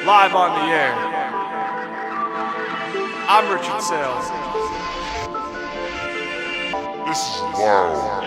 live on the air. I'm Richard Saile. This is wild.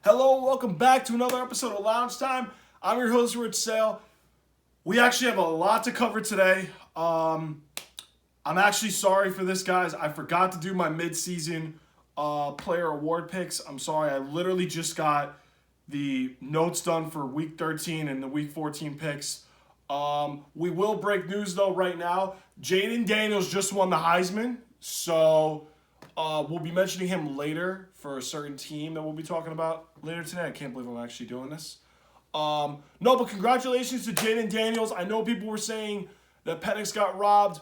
Hello, welcome back to another episode of Loungetime. I'm your host, Rich Saile. We actually have a lot to cover today. I'm actually sorry for this, guys. I forgot to do my mid-season player award picks. I'm sorry. I literally just got the notes done for Week 13 and the Week 14 picks. We will break news, though, right now. Jayden Daniels just won the Heisman, so we'll be mentioning him later for a certain team that we'll be talking about later today. I can't believe I'm actually doing this. No, but congratulations to Jayden Daniels. I know people were saying that Penix got robbed.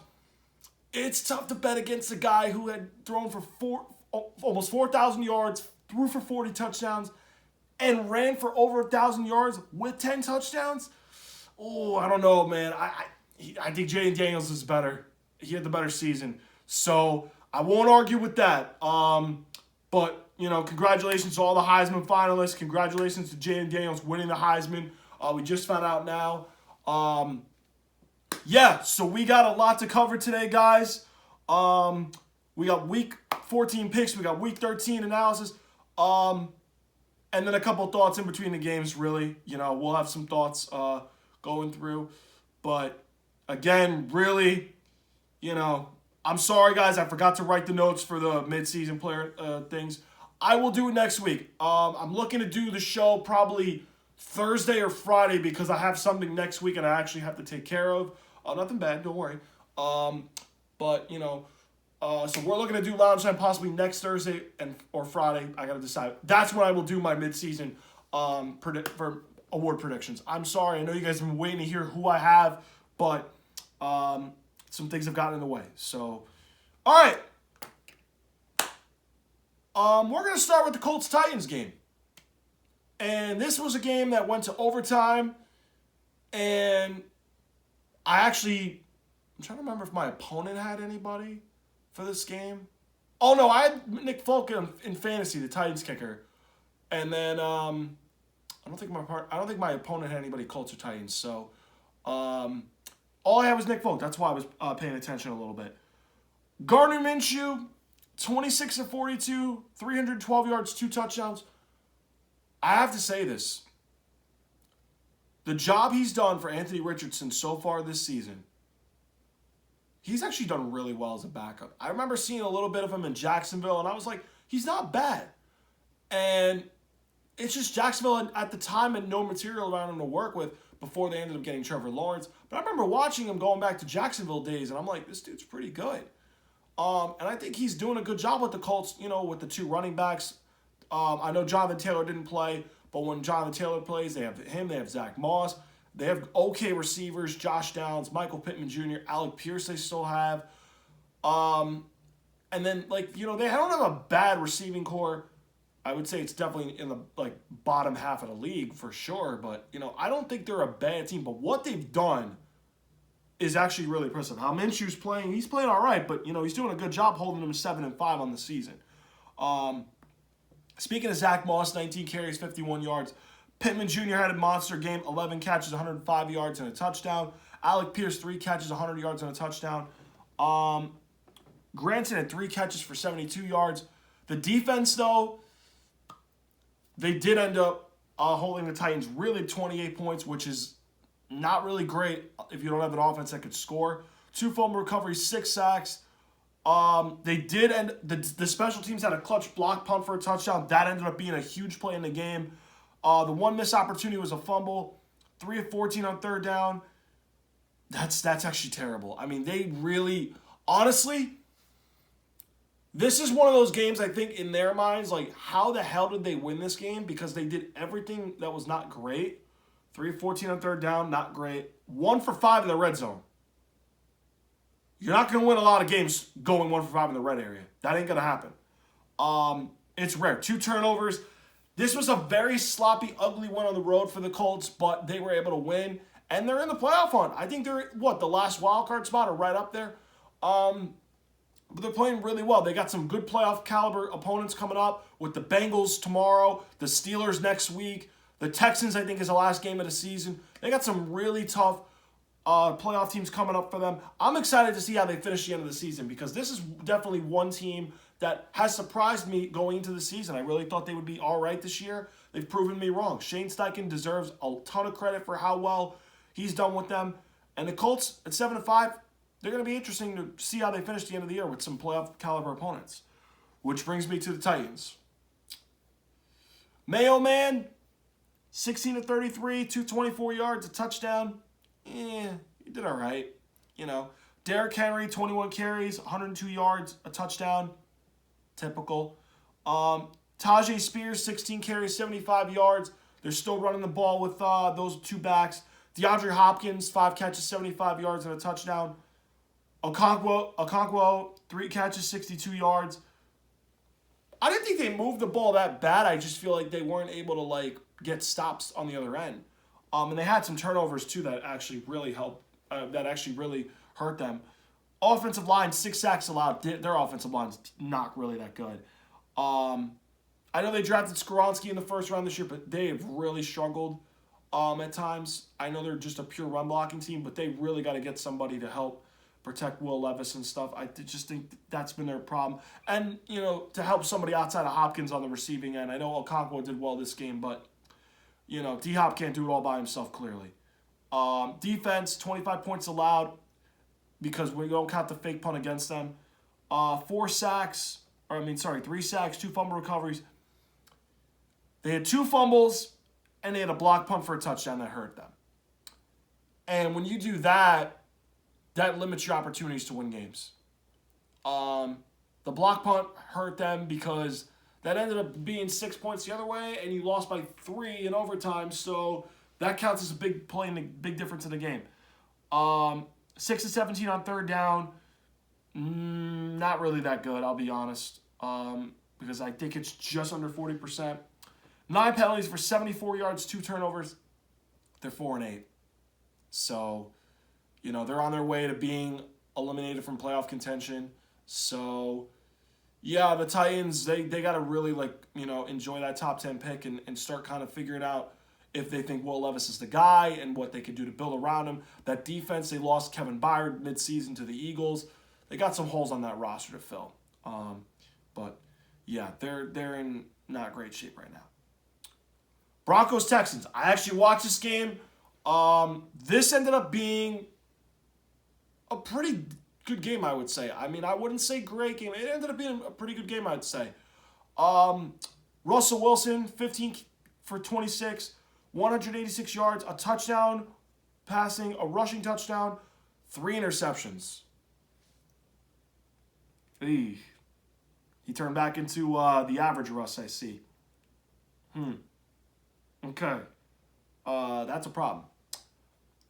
It's tough to bet against a guy who had thrown for almost 4,000 yards, threw for 40 touchdowns, and ran for over 1,000 yards with 10 touchdowns. Oh, I don't know, man. I think Jayden Daniels is better. He had the better season. So I won't argue with that. But, you know, congratulations to all the Heisman finalists. Congratulations to Jayden Daniels winning the Heisman. We just found out now. Yeah, so we got a lot to cover today, guys. We got Week 14 picks. We got Week 13 analysis. And then a couple thoughts in between the games, really. You know, we'll have some thoughts going through. But, again, really, you know, I'm sorry, guys. I forgot to write the notes for the mid-season player things. I will do it next week. I'm looking to do the show probably Thursday or Friday because I have something next week and I actually have to take care of. Nothing bad, don't worry. But, you know, so we're looking to do Lounge Time possibly next Thursday or Friday. I got to decide. That's when I will do my mid-season for award predictions. I'm sorry. I know you guys have been waiting to hear who I have, but some things have gotten in the way. So, all right. We're going to start with the Colts-Titans game. And this was a game that went to overtime. And I'm trying to remember if my opponent had anybody for this game. Oh, no, I had Nick Folk in fantasy, the Titans kicker. And then I don't think my opponent had anybody Colts or Titans. So, all I had was Nick Folk. That's why I was paying attention a little bit. Gardner Minshew, 26 of 42, 312 yards, 2 touchdowns. I have to say this. The job he's done for Anthony Richardson so far this season, he's actually done really well as a backup. I remember seeing a little bit of him in Jacksonville, and I was like, he's not bad. And it's just Jacksonville at the time had no material around him to work with before they ended up getting Trevor Lawrence. But I remember watching him going back to Jacksonville days, and I'm like, this dude's pretty good. And I think he's doing a good job with the Colts, you know, with the 2 running backs. I know Jonathan Taylor didn't play, but when Jonathan Taylor plays, they have him, they have Zach Moss. They have okay receivers, Josh Downs, Michael Pittman Jr., Alec Pierce they still have. And then, like, you know, they don't have a bad receiving core. I would say it's definitely in the, like, bottom half of the league for sure. But, you know, I don't think they're a bad team. But what they've done is actually really impressive. How Minshew's playing, he's playing all right. But, you know, he's doing a good job holding them 7-5 on the season. Speaking of Zach Moss, 19 carries, 51 yards. Pittman Jr. had a monster game, 11 catches, 105 yards, and a touchdown. Alec Pierce, 3 catches, 100 yards, and a touchdown. Granson had 3 catches for 72 yards. The defense, though, they did end up holding the Titans really 28 points, which is not really great if you don't have an offense that could score. 2 fumble recoveries, 6 sacks. They did end the special teams had a clutch block punt for a touchdown. That ended up being a huge play in the game. The one missed opportunity was a fumble. 3 of 14 on third down. That's actually terrible. I mean, they really, honestly, this is one of those games I think in their minds, like, how the hell did they win this game? Because they did everything that was not great. 3 of 14 on third down, not great. 1 for 5 in the red zone. You're not going to win a lot of games going 1 for 5 in the red area. That ain't going to happen. It's rare. 2 turnovers. This was a very sloppy, ugly one on the road for the Colts, but they were able to win. And they're in the playoff hunt. I think they're, the last wild card spot or right up there. But they're playing really well. They got some good playoff caliber opponents coming up with the Bengals tomorrow, the Steelers next week. The Texans, I think, is the last game of the season. They got some really tough playoff teams coming up for them. I'm excited to see how they finish the end of the season because this is definitely one team that has surprised me going into the season. I really thought they would be all right this year. They've proven me wrong. Shane Steichen deserves a ton of credit for how well he's done with them. And the Colts at 7-5, they're going to be interesting to see how they finish the end of the year with some playoff caliber opponents. Which brings me to the Titans. Mayo Man, 16 of 33, 224 yards, a touchdown. He did all right. Derrick Henry, 21 carries, 102 yards, a touchdown. Typical. Tajay Spears, 16 carries, 75 yards. They're still running the ball with those 2 backs. DeAndre Hopkins, 5 catches, 75 yards, and a touchdown. Okonkwo, 3 catches, 62 yards. I didn't think they moved the ball that bad. I just feel like they weren't able to get stops on the other end. And they had some turnovers too that actually really helped. That actually really hurt them. Offensive line, 6 sacks allowed. Their offensive line's not really that good. I know they drafted Skoronski in the first round this year, but they have really struggled at times. I know they're just a pure run blocking team, but they really got to get somebody to help protect Will Levis and stuff. I just think that's been their problem. And, to help somebody outside of Hopkins on the receiving end. I know Okonkwo did well this game, but, D-Hop can't do it all by himself, clearly. Defense, 25 points allowed because we don't count the fake punt against them. 3 sacks, 2 fumble recoveries. They had 2 fumbles, and they had a block punt for a touchdown that hurt them. And when you do that, that limits your opportunities to win games. The block punt hurt them because that ended up being 6 points the other way, and you lost by 3 in overtime, so that counts as a big play and a big difference in the game. 6 of 17 on third down, not really that good, I'll be honest, because I think it's just under 40%. 9 penalties for 74 yards, 2 turnovers. They're 4-8. So, they're on their way to being eliminated from playoff contention. So, yeah, the Titans, they got to really, enjoy that top 10 pick and start kind of figuring out if they think Will Levis is the guy and what they could do to build around him. That defense, they lost Kevin Byard midseason to the Eagles. They got some holes on that roster to fill. But, yeah, they're in not great shape right now. Broncos-Texans. I actually watched this game. This ended up being a pretty good game, I would say. I mean, I wouldn't say great game. It ended up being a pretty good game, I'd say. Russell Wilson, 15 for 26, 186 yards, a touchdown passing, a rushing touchdown, 3 interceptions. He turned back into the average Russ, I see. Okay. That's a problem.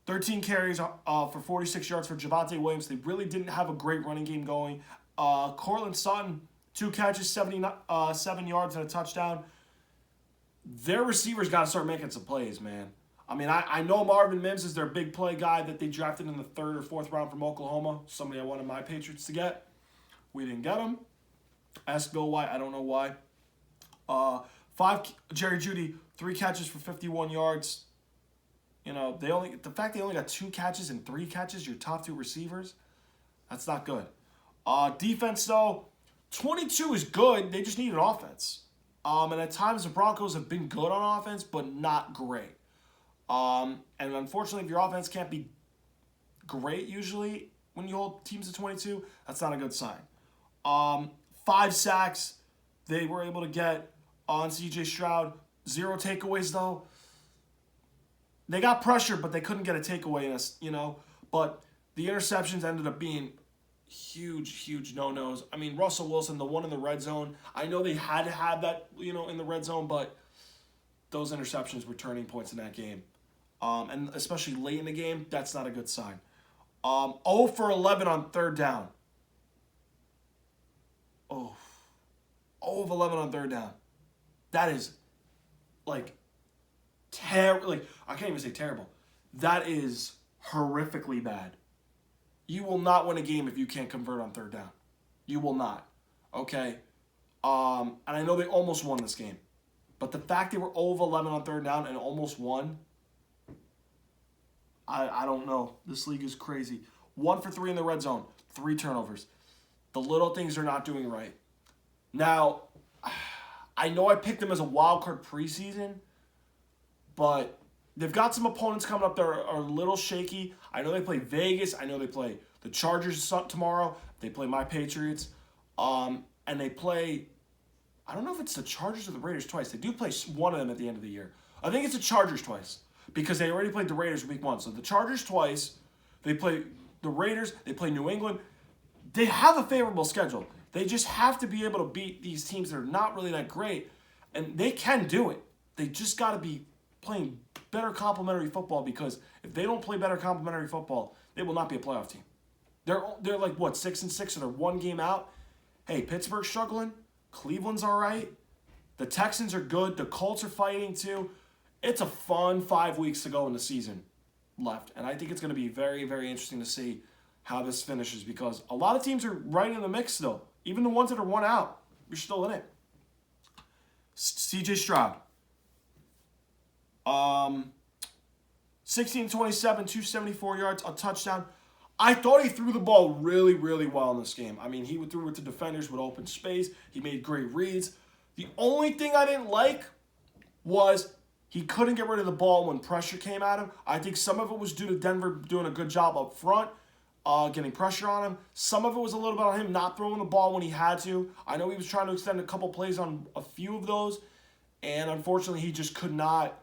13 carries for 46 yards for Javonte Williams. They really didn't have a great running game going. Cortland Sutton, 2 catches, 7 yards and a touchdown. Their receivers got to start making some plays, man. I mean, I know Marvin Mims is their big play guy that they drafted in the 3rd or 4th round from Oklahoma. Somebody I wanted my Patriots to get. We didn't get him. Ask Bill why. I don't know why. 5, Jerry Jeudy, 3 catches for 51 yards. The fact they only got 2 catches and 3 catches, your top 2 receivers, that's not good. Defense, though, 22 is good. They just need an offense. And at times the Broncos have been good on offense, but not great. And unfortunately, if your offense can't be great usually when you hold teams to 22, that's not a good sign. 5 sacks they were able to get on C.J. Stroud. 0 takeaways, though. They got pressure, but they couldn't get a takeaway in us, But the interceptions ended up being huge no-nos. I mean, Russell Wilson, the one in the red zone, I know they had to have that, in the red zone, but those interceptions were turning points in that game. And especially late in the game, that's not a good sign. 0 for 11 on third down. 0 of 11 on third down. That is, terrible. I can't even say terrible. That is horrifically bad. You will not win a game if you can't convert on third down. You will not. Okay? And I know they almost won this game. But the fact they were 0 of 11 on third down and almost won, I don't know. This league is crazy. 1 for 3 in the red zone. 3 turnovers. The little things they're not doing right. Now, I know I picked them as a wild card preseason, but they've got some opponents coming up that are a little shaky. I know they play Vegas. I know they play the Chargers tomorrow. They play my Patriots. And they play, I don't know if it's the Chargers or the Raiders twice. They do play one of them at the end of the year. I think it's the Chargers twice because they already played the Raiders week 1. So the Chargers twice. They play the Raiders. They play New England. They have a favorable schedule. They just have to be able to beat these teams that are not really that great. And they can do it. They just got to be playing better complementary football, because if they don't play better complementary football, they will not be a playoff team. They're 6-6, and they're 1 game out. Hey, Pittsburgh's struggling. Cleveland's all right. The Texans are good. The Colts are fighting too. It's a fun 5 weeks to go in the season left, and I think it's going to be very, very interesting to see how this finishes, because a lot of teams are right in the mix still. Even the ones that are 1 out, you're still in it. C.J. Stroud. 16-27, 274 yards, a touchdown. I thought he threw the ball really, really well in this game. I mean, he threw it to defenders with open space. He made great reads. The only thing I didn't like was he couldn't get rid of the ball when pressure came at him. I think some of it was due to Denver doing a good job up front, getting pressure on him. Some of it was a little bit on him not throwing the ball when he had to. I know he was trying to extend a couple plays on a few of those, and unfortunately he just could not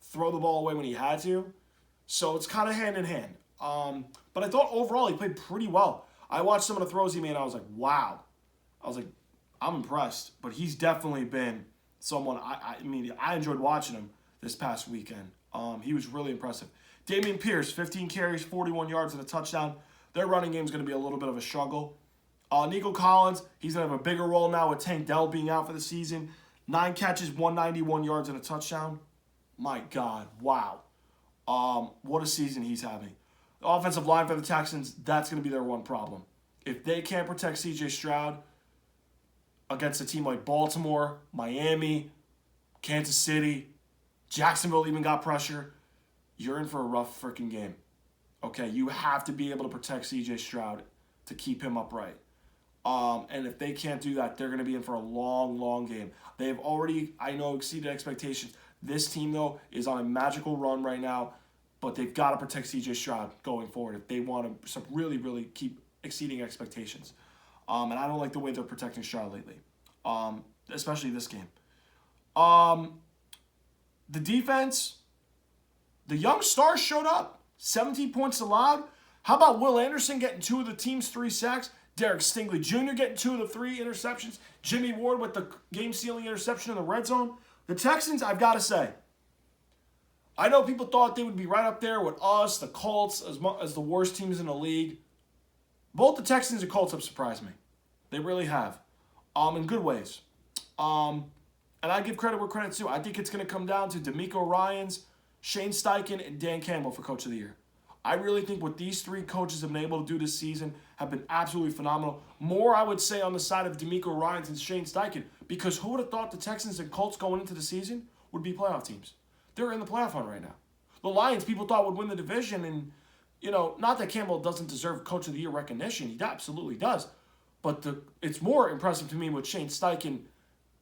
throw the ball away when he had to. So it's kind of hand in hand. But I thought overall he played pretty well. I watched some of the throws he made, and I was like, wow. I'm impressed. But he's definitely been someone, I enjoyed watching him this past weekend. He was really impressive. Dameon Pierce, 15 carries, 41 yards, and a touchdown. Their running game is going to be a little bit of a struggle. Nico Collins, he's going to have a bigger role now with Tank Dell being out for the season. 9 catches, 191 yards, and a touchdown. My God, wow. What a season he's having. The offensive line for the Texans, that's going to be their one problem. If they can't protect C.J. Stroud against a team like Baltimore, Miami, Kansas City, Jacksonville even got pressure, you're in for a rough freaking game. Okay, you have to be able to protect C.J. Stroud to keep him upright. And if they can't do that, they're going to be in for a long game. They've already, I know, exceeded expectations. This team, though, is on a magical run right now, but they've got to protect C.J. Stroud going forward if they want to really, really keep exceeding expectations. And I don't like the way they're protecting Stroud lately, especially this game. The defense, the young stars showed up. 17 points allowed. How about Will Anderson getting 2 of the team's 3 sacks? Derek Stingley Jr. getting 2 of the 3 interceptions. Jimmy Ward with the game-sealing interception in the red zone. The Texans, I've got to say, I know people thought they would be right up there with us, the Colts, as the worst teams in the league. Both the Texans and Colts have surprised me. They really have, in good ways. And I give credit where credit's due. I think it's going to come down to DeMeco Ryans, Shane Steichen, and Dan Campbell for Coach of the Year. I really think what these 3 coaches have been able to do this season have been absolutely phenomenal. More, I would say, on the side of DeMeco Ryans and Shane Steichen, because who would have thought the Texans and Colts going into the season would be playoff teams? They're in the playoff run right now. The Lions, people thought would win the division, and, not that Campbell doesn't deserve Coach of the Year recognition. He absolutely does. But it's more impressive to me what Shane Steichen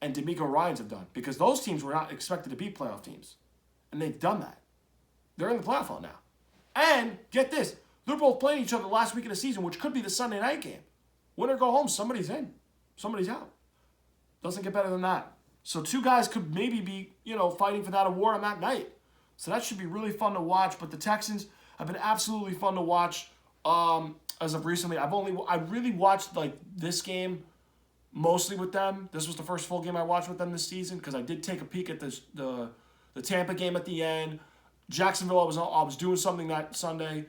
and DeMeco Ryans have done, because those teams were not expected to be playoff teams. And they've done that. They're in the playoff run now. And, get this, they're both playing each other last week of the season, which could be the Sunday night game. Win or go home, somebody's in. Somebody's out. Doesn't get better than that. So 2 guys could maybe be, fighting for that award on that night. So that should be really fun to watch. But the Texans, have been absolutely fun to watch. As of recently, I really watched like this game mostly with them. This was the first full game I watched with them this season because I did take a peek at the Tampa game at the end. Jacksonville, I was doing something that Sunday,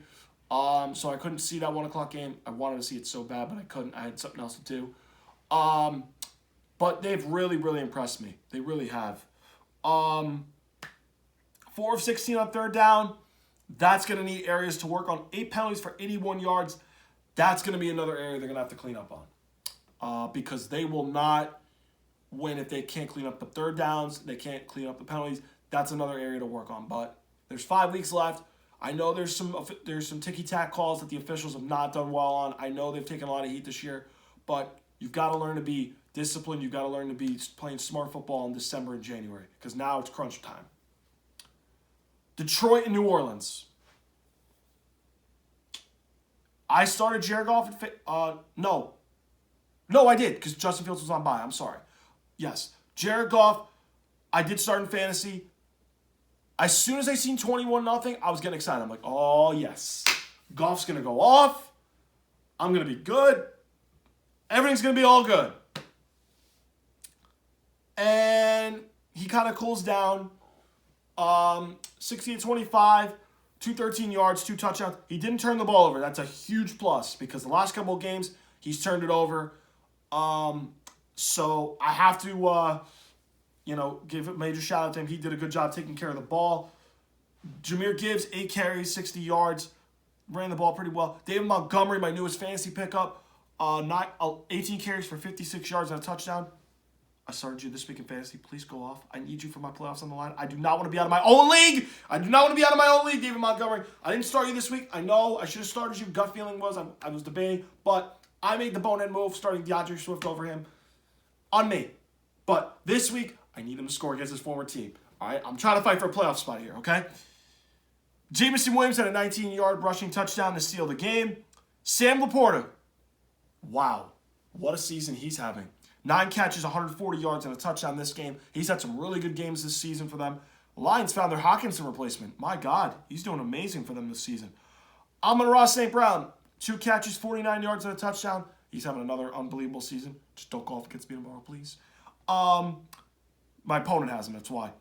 so I couldn't see that 1 o'clock game. I wanted to see it so bad, but I couldn't. I had something else to do. But they've really, really impressed me. They really have. 4 of 16 on third down. That's going to need areas to work on. 8 penalties for 81 yards. That's going to be another area they're going to have to clean up on. Because they will not win if they can't clean up the third downs. They can't clean up the penalties. That's another area to work on. But there's 5 weeks left. I know there's some ticky-tack calls that the officials have not done well on. I know they've taken a lot of heat this year. But you've got to learn to be disciplined. You've got to learn to be playing smart football in December and January. Because now it's crunch time. Detroit and New Orleans. I started Jared Goff No, I did, because Justin Fields was on bye. I'm sorry. Yes. Jared Goff, I did start in fantasy. As soon as I seen 21-0, I was getting excited. I'm like, oh, yes. Goff's going to go off. I'm going to be good. Everything's going to be all good. And he kind of cools down. 60-25, 213 yards, 2 touchdowns. He didn't turn the ball over. That's a huge plus because the last couple of games, he's turned it over. So I have to, give a major shout out to him. He did a good job taking care of the ball. Jahmyr Gibbs, 8 carries, 60 yards. Ran the ball pretty well. David Montgomery, my newest fantasy pickup, 18 carries for 56 yards and a touchdown. I started you this week in fantasy. Please go off. I need you for my playoffs on the line. I do not want to be out of my own league. David Montgomery. I didn't start you this week. I know I should have started you. Gut feeling was I was debating. But I made the bonehead move starting DeAndre Swift over him. On me. But this week, I need him to score against his former team. All right? I'm trying to fight for a playoff spot here, okay? Jameson Williams had a 19-yard rushing touchdown to seal the game. Sam Laporta. Wow. What a season he's having. 9 catches, 140 yards, and a touchdown this game. He's had some really good games this season for them. Lions found their Hawkinson replacement. My God, he's doing amazing for them this season. Amon-Ra St. Brown, 2 catches, 49 yards, and a touchdown. He's having another unbelievable season. Just don't go off against me tomorrow, please. My opponent has him, that's why.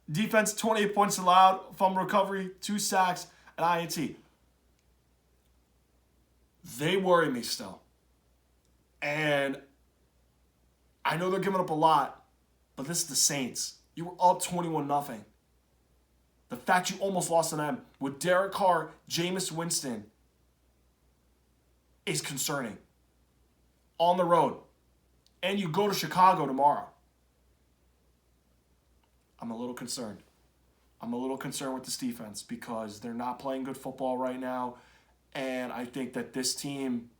Defense, 28 points allowed, fumble recovery, 2 sacks, and INT. They worry me still. And I know they're giving up a lot, but this is the Saints. You were up 21-0. The fact you almost lost to them with Derek Carr, Jameis Winston is concerning. On the road. And you go to Chicago tomorrow. I'm a little concerned. I'm a little concerned with this defense because they're not playing good football right now. And I think that this team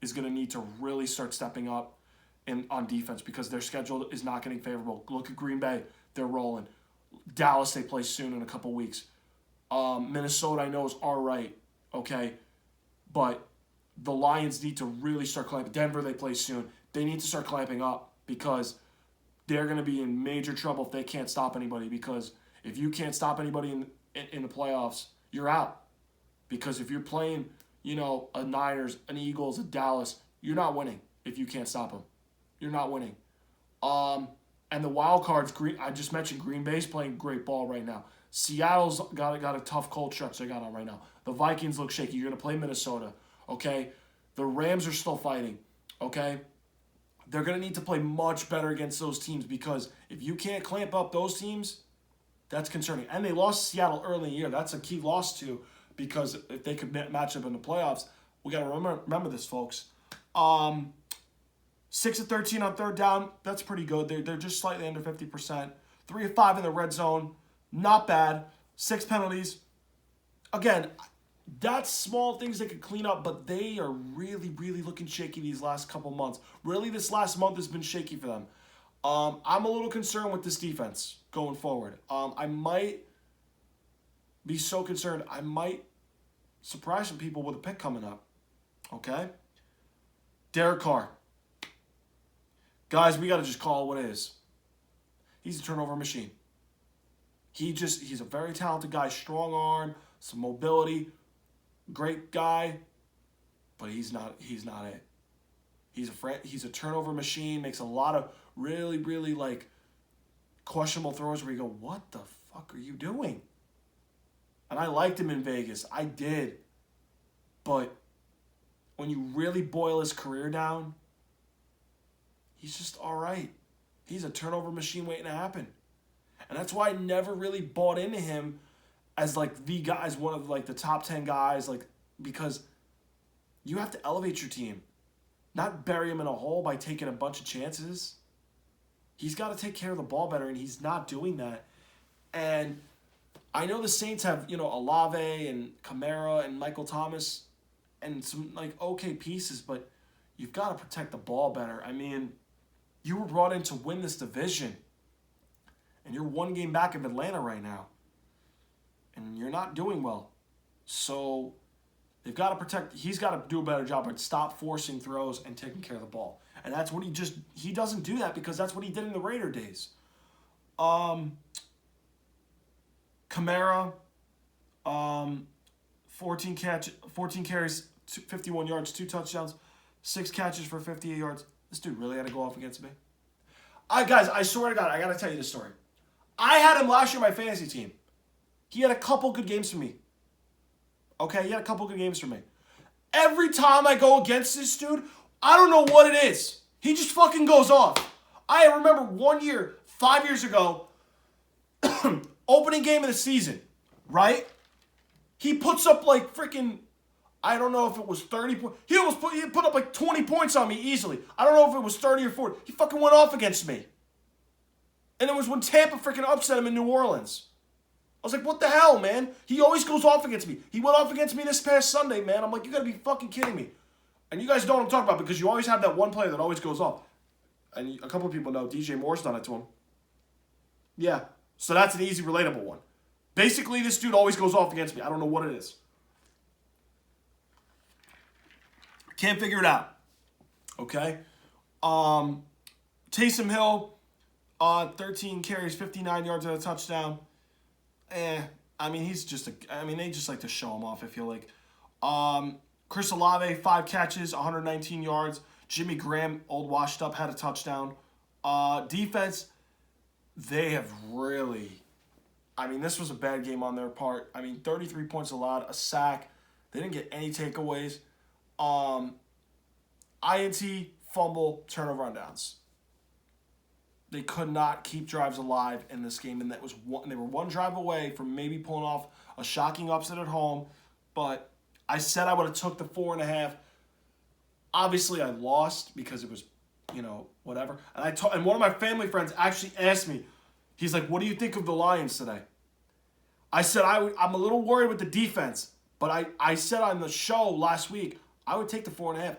is going to need to really start stepping up on defense because their schedule is not getting favorable. Look at Green Bay. They're rolling. Dallas, they play soon in a couple weeks. Minnesota, I know, is all right, okay? But the Lions need to really start clamping. Denver, they play soon. They need to start clamping up because they're going to be in major trouble if they can't stop anybody because if you can't stop anybody in the playoffs, you're out. Because if you're playing, a Niners, an Eagles, a Dallas, you're not winning if you can't stop them. You're not winning. And the wild cards, I just mentioned Green Bay's playing great ball right now. Seattle's got a tough cold stretch they got on right now. The Vikings look shaky. You're going to play Minnesota, okay? The Rams are still fighting, okay? They're going to need to play much better against those teams because if you can't clamp up those teams, that's concerning. And they lost Seattle early in the year. That's a key loss too because if they could match up in the playoffs, we got to remember this, folks. 6 of 13 on third down. That's pretty good. They're just slightly under 50%. 3 of 5 in the red zone. Not bad. 6 penalties. Again, that's small things they could clean up, but they are really, really looking shaky these last couple months. Really, this last month has been shaky for them. I'm a little concerned with this defense going forward. I might be so concerned. I might surprise some people with a pick coming up. Okay? Derek Carr. Guys, we got to just call it what it is. He's a turnover machine. He's a very talented guy, strong arm, some mobility. great guy, but he's not it. He's a turnover machine, makes a lot of really, really like questionable throws where you go, what the fuck are you doing? And I liked him in Vegas. I did. But when you really boil his career down, he's just all right. He's a turnover machine waiting to happen. And that's why I never really bought into him as like the guy, as one of like the top 10 guys, like, because you have to elevate your team, not bury him in a hole by taking a bunch of chances. He's got to take care of the ball better, and he's not doing that. And I know the Saints have, Olave and Kamara and Michael Thomas and some like okay pieces, but you've got to protect the ball better. I mean, you were brought in to win this division, and you're one game back of Atlanta right now, and you're not doing well. So they've got to protect. He's got to do a better job and stop forcing throws and taking care of the ball. And that's what he doesn't do that because that's what he did in the Raider days. Kamara, 14 carries, 51 yards, 2 touchdowns, 6 catches for 58 yards. This dude really had to go off against me. Guys, I swear to God, I got to tell you this story. I had him last year on my fantasy team. He had a couple good games for me. Okay, he had a couple good games for me. Every time I go against this dude, I don't know what it is. He just fucking goes off. I remember one year, 5 years ago, opening game of the season, right? He puts up like freaking, I don't know if it was 30 points. He put up like 20 points on me easily. I don't know if it was 30 or 40. He fucking went off against me. And it was when Tampa freaking upset him in New Orleans. I was like, what the hell, man? He always goes off against me. He went off against me this past Sunday, man. I'm like, you gotta be fucking kidding me. And you guys know what I'm talking about because you always have that one player that always goes off. And a couple of people know DJ Moore's done it to him. Yeah. So that's an easy, relatable one. Basically, this dude always goes off against me. I don't know what it is. Can't figure it out. Okay? Taysom Hill, 13 carries, 59 yards and a touchdown. I mean, they just like to show him off, I feel like. Chris Olave, 5 catches, 119 yards. Jimmy Graham, old washed up, had a touchdown. Defense, they have really... this was a bad game on their part. 33 points allowed, a sack. They didn't get any takeaways. INT, fumble, turnover on downs. They could not keep drives alive in this game, and they were one drive away from maybe pulling off a shocking upset at home. But I said I would have took the 4.5. Obviously, I lost because it was, whatever. And one of my family friends actually asked me, he's like, "What do you think of the Lions today?" I said I'm a little worried with the defense, but I said on the show last week I would take the 4.5.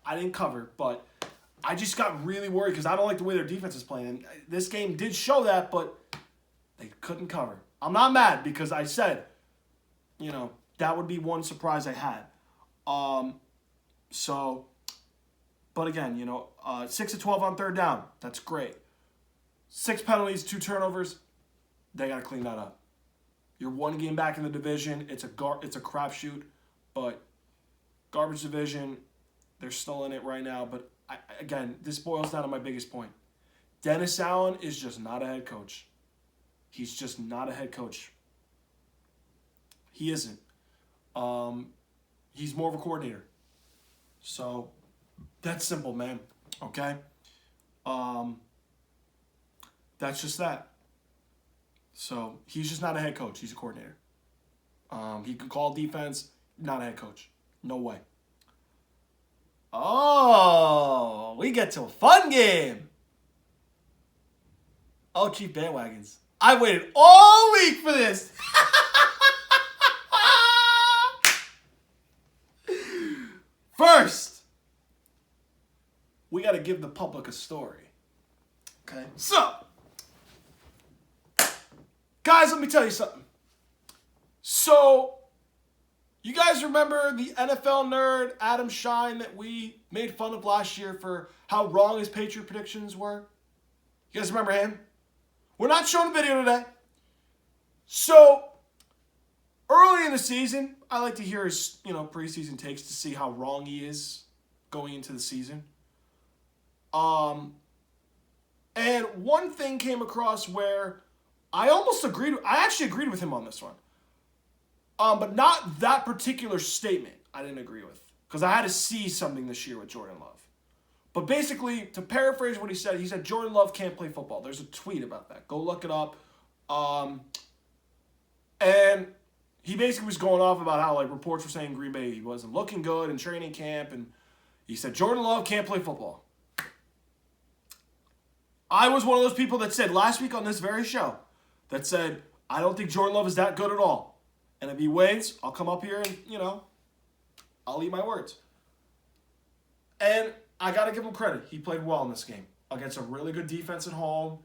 I didn't cover, but I just got really worried because I don't like the way their defense is playing. And this game did show that, but they couldn't cover. I'm not mad because I said, that would be one surprise I had. But again, 6 of 12 on third down. That's great. 6 penalties, 2 turnovers. They got to clean that up. You're one game back in the division. It's a crapshoot, but garbage division. They're still in it right now, but again, this boils down to my biggest point. Dennis Allen is just not a head coach. He's just not a head coach. He isn't. He's more of a coordinator. So that's simple, man. Okay? That's just that. So he's just not a head coach. He's a coordinator. He can call defense, not a head coach. No way. Oh, we get to a fun game. Oh, cheap bandwagons. I waited all week for this. First, we got to give the public a story. Okay? So, guys, let me tell you something. So, you guys remember the NFL nerd Adam Shine that we made fun of last year for how wrong his Patriot predictions were? You guys remember him? We're not showing a video today. So, early in the season, I like to hear his, preseason takes to see how wrong he is going into the season. And one thing came across where I actually agreed with him on this one. But not that particular statement I didn't agree with. Because I had to see something this year with Jordan Love. But basically, to paraphrase what he said Jordan Love can't play football. There's a tweet about that. Go look it up. And he basically was going off about how reports were saying Green Bay he wasn't looking good in training camp. And he said Jordan Love can't play football. I was one of those people that said last week on this very show that said, I don't think Jordan Love is that good at all. And if he wins, I'll come up here and, I'll eat my words. And I got to give him credit. He played well in this game against a really good defense at home.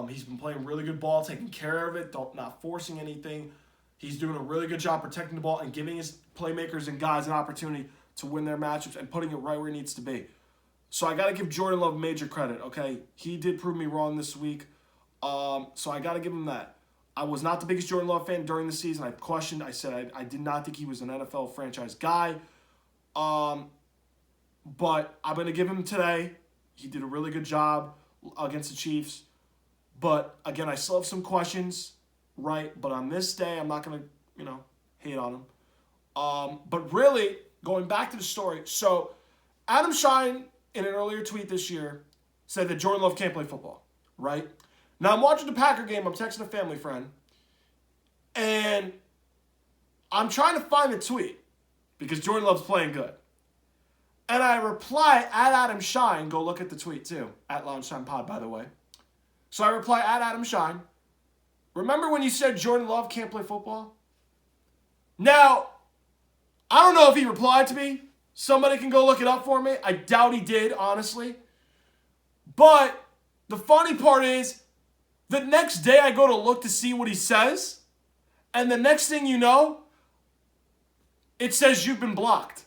He's been playing really good ball, taking care of it, not forcing anything. He's doing a really good job protecting the ball and giving his playmakers and guys an opportunity to win their matchups and putting it right where it needs to be. So I got to give Jordan Love major credit, okay? He did prove me wrong this week. So I got to give him that. I was not the biggest Jordan Love fan during the season. I said I did not think he was an NFL franchise guy. But I'm going to give him today. He did a really good job against the Chiefs. But, again, I still have some questions, right? But on this day, I'm not going to, hate on him. But really, going back to the story, so Adam Shine, in an earlier tweet this year, said that Jordan Love can't play football, right? Now, I'm watching the Packer game. I'm texting a family friend. And I'm trying to find the tweet because Jordan Love's playing good. And I reply at Adam Shine. Go look at the tweet, too. At Loungetime Pod, by the way. So I reply at Adam Shine. Remember when you said Jordan Love can't play football? Now, I don't know if he replied to me. Somebody can go look it up for me. I doubt he did, honestly. But the funny part is, the next day I go to look to see what he says, and the next thing you know, it says you've been blocked.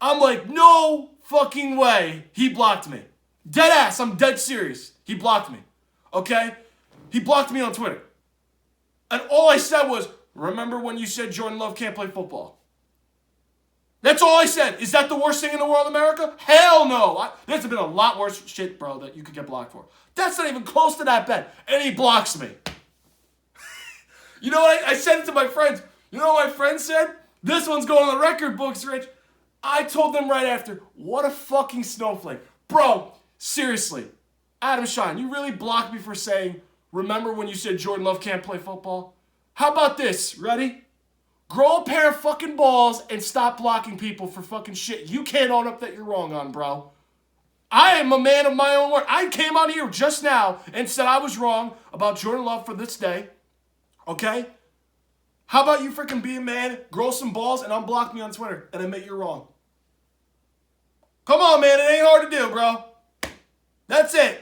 I'm like, no fucking way he blocked me. Dead ass, I'm dead serious. He blocked me, okay? He blocked me on Twitter. And all I said was, remember when you said Jordan Love can't play football? That's all I said. Is that the worst thing in the world, America? Hell no. There's been a lot worse shit, bro, that you could get blocked for. That's not even close to that bad. And he blocks me. You know what? I said it to my friends. You know what my friend said? This one's going on the record books, Rich. I told them right after, what a fucking snowflake. Bro, seriously. Adam Shine, you really blocked me for saying, remember when you said Jordan Love can't play football? How about this? Ready? Grow a pair of fucking balls and stop blocking people for fucking shit you can't own up that you're wrong on, bro. I am a man of my own word. I came out here just now and said I was wrong about Jordan Love for this day. Okay? How about you freaking be a man, grow some balls, and unblock me on Twitter and admit you're wrong? Come on, man. It ain't hard to do, bro. That's it.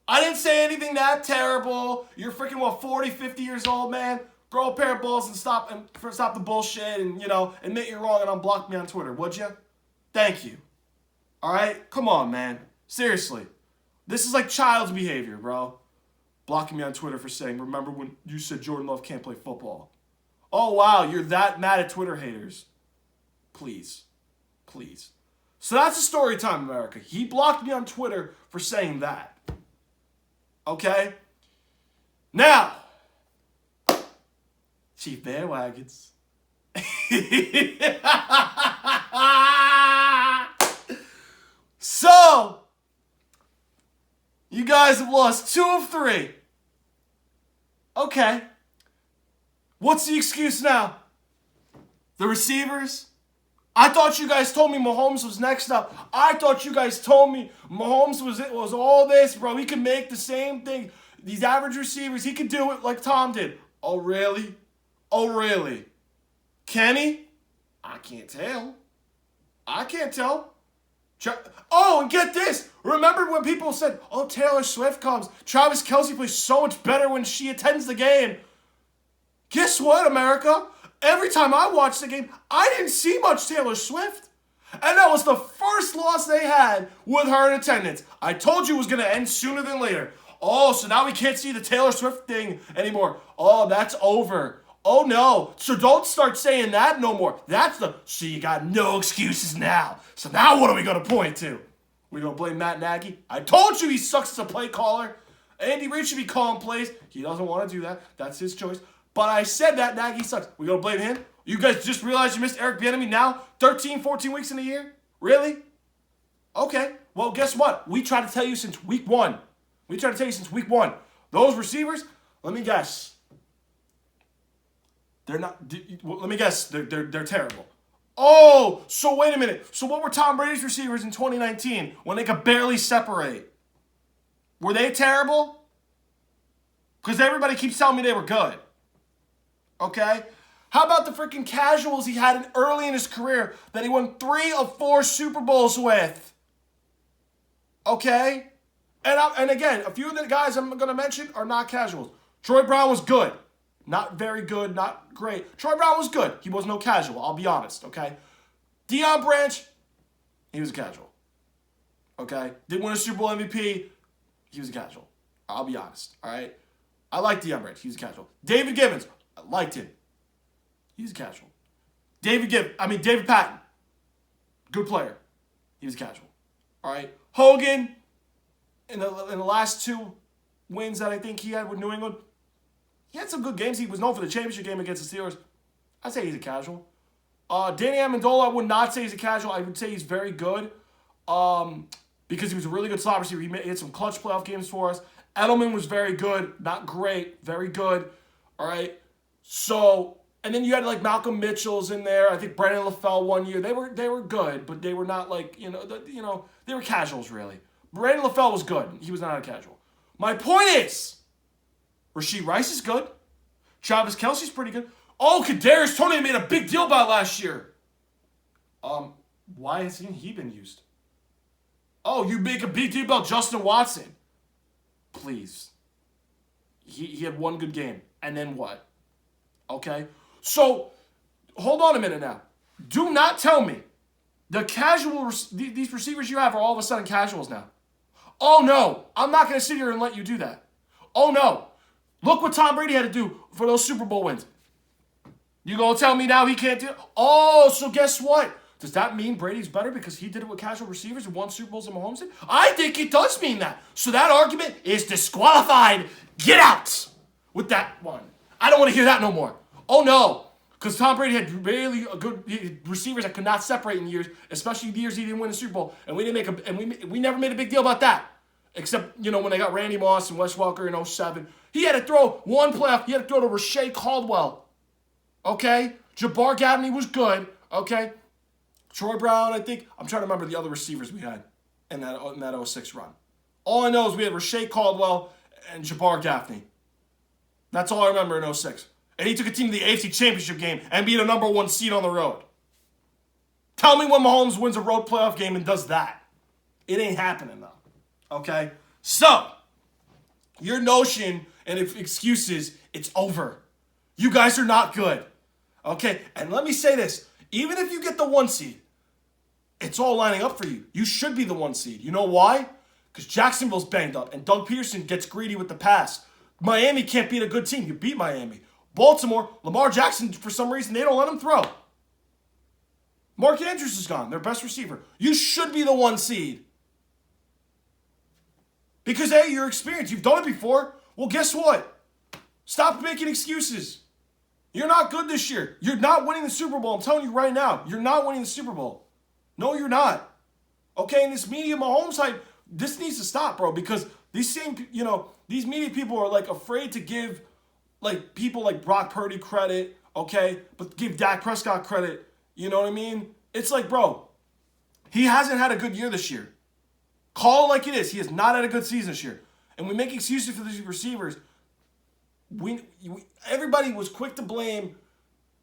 I didn't say anything that terrible. You're freaking, 40, 50 years old, man? Grow a pair of balls and stop the bullshit and, admit you're wrong and unblock me on Twitter, would you? Thank you. All right? Come on, man. Seriously. This is like child's behavior, bro. Blocking me on Twitter for saying, remember when you said Jordan Love can't play football? Oh, wow, you're that mad at Twitter haters. Please. Please. So that's the story time, America. He blocked me on Twitter for saying that. Okay? Now, Chief Bandwagons. So, you guys have lost 2 of 3. Okay. What's the excuse now? The receivers? I thought you guys told me Mahomes was next up. I thought you guys told me Mahomes was all this, bro. He could make the same thing. These average receivers, he could do it like Tom did. Oh, really? Oh, really? Can he? I can't tell. I can't tell. Oh, and get this. Remember when people said, oh, Taylor Swift comes. Travis Kelce plays so much better when she attends the game. Guess what, America? Every time I watched the game, I didn't see much Taylor Swift. And that was the first loss they had with her in attendance. I told you it was going to end sooner than later. Oh, so now we can't see the Taylor Swift thing anymore. Oh, that's over. Oh, no. So don't start saying that no more. So you got no excuses now. So now what are we going to point to? We going to blame Matt Nagy? I told you he sucks as a play caller. Andy Reid should be calling plays. He doesn't want to do that. That's his choice. But I said that Nagy sucks. We going to blame him? You guys just realized you missed Eric Bieniemy now? 13, 14 weeks in a year? Really? Okay. Well, guess what? We tried to tell you since week one. Those receivers, let me guess. They're not. Let me guess. They're terrible. Oh, so wait a minute. So what were Tom Brady's receivers in 2019 when they could barely separate? Were they terrible? Because everybody keeps telling me they were good. Okay? How about the freaking casuals he had early in his career that he won 3 of 4 Super Bowls with? Okay? And again, a few of the guys I'm going to mention are not casuals. Troy Brown was good. Not very good, not great. Troy Brown was good. He was no casual, I'll be honest, okay? Deion Branch, he was a casual. Okay? Didn't win a Super Bowl MVP, he was a casual. I'll be honest, all right? I like Deion Branch, he was a casual. David Givens, I liked him. He's a casual. David Patton, good player. He was a casual. All right? Hogan, in the last 2 wins that I think he had with New England, he had some good games. He was known for the championship game against the Steelers. I'd say he's a casual. Danny Amendola, I would not say he's a casual. I would say he's very good because he was a really good slot receiver. He had some clutch playoff games for us. Edelman was very good. Not great. Very good. All right? So, and then you had like Malcolm Mitchell's in there. I think Brandon LaFell one year. They were good, but they were not like, they were casuals really. Brandon LaFell was good. He was not a casual. My point is, Rashee Rice is good. Travis Kelce's pretty good. Oh, Kadarius Toney made a big deal about last year. Why hasn't he been used? Oh, you make a big deal about Justin Watson. Please. He had one good game. And then what? Okay? So, hold on a minute now. Do not tell me these receivers you have are all of a sudden casuals now. Oh, no. I'm not going to sit here and let you do that. Oh, no. Look what Tom Brady had to do for those Super Bowl wins. You going to tell me now he can't do it? Oh, so guess what? Does that mean Brady's better because he did it with casual receivers and won Super Bowls and Mahomes did? I think it does mean that. So that argument is disqualified. Get out with that one. I don't want to hear that no more. Oh, no. Because Tom Brady had really good receivers that could not separate in years, especially the years he didn't win a Super Bowl. And we never made a big deal about that. Except, when they got Randy Moss and Wes Welker in 2007. He had to throw one playoff. He had to throw to Rashae Caldwell. Okay? Jabbar Gaffney was good. Okay? Troy Brown, I think. I'm trying to remember the other receivers we had in that 06 run. All I know is we had Rashae Caldwell and Jabbar Gaffney. That's all I remember in 06. And he took a team to the AFC Championship game and beat a number 1 seed on the road. Tell me when Mahomes wins a road playoff game and does that. It ain't happening, though. Okay? So, your notion and excuses, it's over. You guys are not good. Okay? And let me say this. Even if you get the 1 seed, it's all lining up for you. You should be the 1 seed. You know why? Because Jacksonville's banged up and Doug Peterson gets greedy with the pass. Miami can't beat a good team. You beat Miami. Baltimore, Lamar Jackson, for some reason, they don't let him throw. Mark Andrews is gone, their best receiver. You should be the 1 seed. Because, hey, you're experienced. You've done it before. Well, guess what? Stop making excuses. You're not good this year. You're not winning the Super Bowl. I'm telling you right now. You're not winning the Super Bowl. No, you're not. Okay, and this media Mahomes hype, this needs to stop, bro, because these media people are, like, afraid to give, like, people like Brock Purdy credit, okay, but give Dak Prescott credit. You know what I mean? It's like, bro, he hasn't had a good year this year. Call it like it is. He has not had a good season this year. And we make excuses for these receivers. Everybody was quick to blame,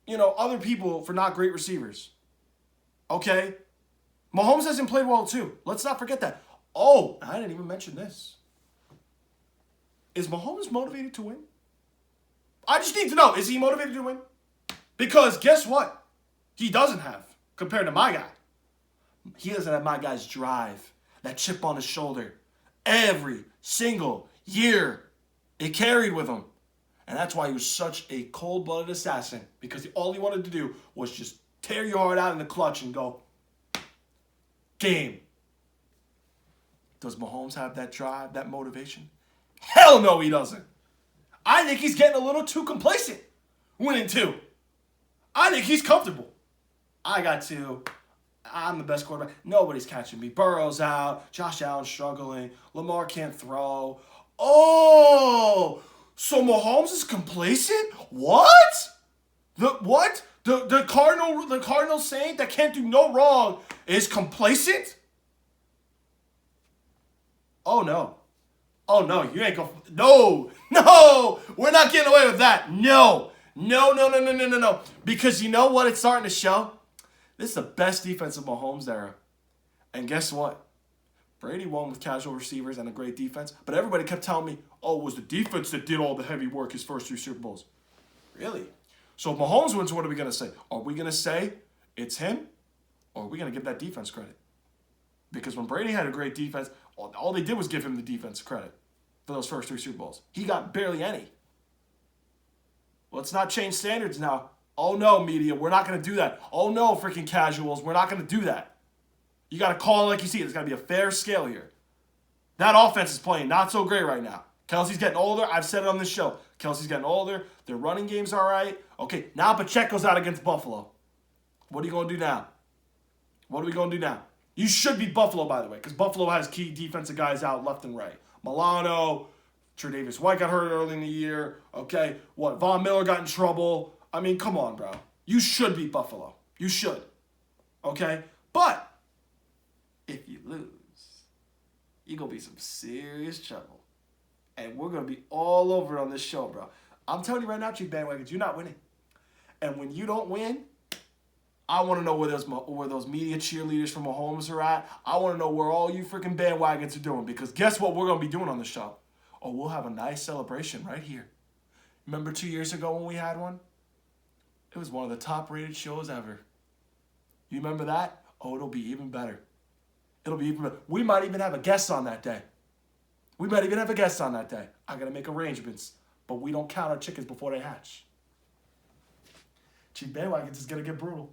other people for not great receivers. Okay? Mahomes hasn't played well, too. Let's not forget that. Oh, I didn't even mention this. Is Mahomes motivated to win? I just need to know, is he motivated to win? Because guess what? He doesn't have, compared to my guy. He doesn't have my guy's drive, that chip on his shoulder. Every single year, it carried with him. And that's why he was such a cold-blooded assassin, because all he wanted to do was just tear your heart out in the clutch and go, game. Does Mahomes have that drive, that motivation? Hell no, he doesn't. I think he's getting a little too complacent winning 2. I think he's comfortable. I got 2. I'm the best quarterback. Nobody's catching me. Burrow's out. Josh Allen's struggling. Lamar can't throw. Oh, so Mahomes is complacent? What? What? The Cardinal saint that can't do no wrong is complacent? Oh no. Oh no, you ain't going. No, we're not getting away with that. No. Because you know what it's starting to show? This is the best defense of Mahomes' era. And guess what? Brady won with casual receivers and a great defense, but everybody kept telling me, oh, it was the defense that did all the heavy work his first 3 Super Bowls. Really? So if Mahomes wins, what are we going to say? Are we going to say it's him, or are we going to give that defense credit? Because when Brady had a great defense, all they did was give him the defense credit for those first 3 Super Bowls. He got barely any. Let's not change standards now. Oh no, media, we're not going to do that. Oh no, freaking casuals, we're not going to do that. You got to call it like you see it. There's got to be a fair scale here. That offense is playing not so great right now. Kelsey's getting older. I've said it on this show. Kelsey's getting older. Their running game's all right. Okay, now Pacheco's out against Buffalo. What are you going to do now? What are we going to do now? You should beat Buffalo, by the way, because Buffalo has key defensive guys out left and right. Milano, Tre'Davious White got hurt early in the year. Okay, Von Miller got in trouble. I mean, come on, bro. You should beat Buffalo. You should. Okay? But if you lose, you're going to be some serious trouble. And we're going to be all over it on this show, bro. I'm telling you right now, Chief Bandwagons, you're not winning. And when you don't win, I want to know where those media cheerleaders from Mahomes are at. I want to know where all you freaking bandwagons are doing. Because guess what we're going to be doing on the show? Oh, we'll have a nice celebration right here. Remember 2 years ago when we had one? It was one of the top-rated shows ever. You remember that? Oh, it'll be even better. It'll be even better. We might even have a guest on that day. I got to make arrangements. But we don't count our chickens before they hatch. Chief Bandwagons is going to get brutal.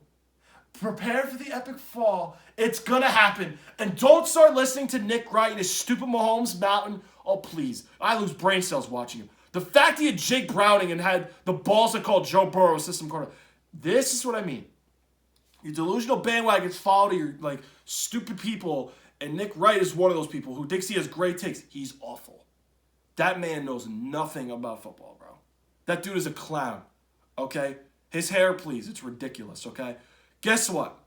Prepare for the epic fall. It's going to happen. And don't start listening to Nick Wright and his stupid Mahomes Mountain. Oh, please. I lose brain cells watching him. The fact he had Jake Browning and had the balls to call Joe Burrow a system quarterback. This is what I mean. Your delusional bandwagons follow to your stupid people. And Nick Wright is one of those people who thinks he has great takes. He's awful. That man knows nothing about football, bro. That dude is a clown. Okay? His hair, please. It's ridiculous, okay? Guess what?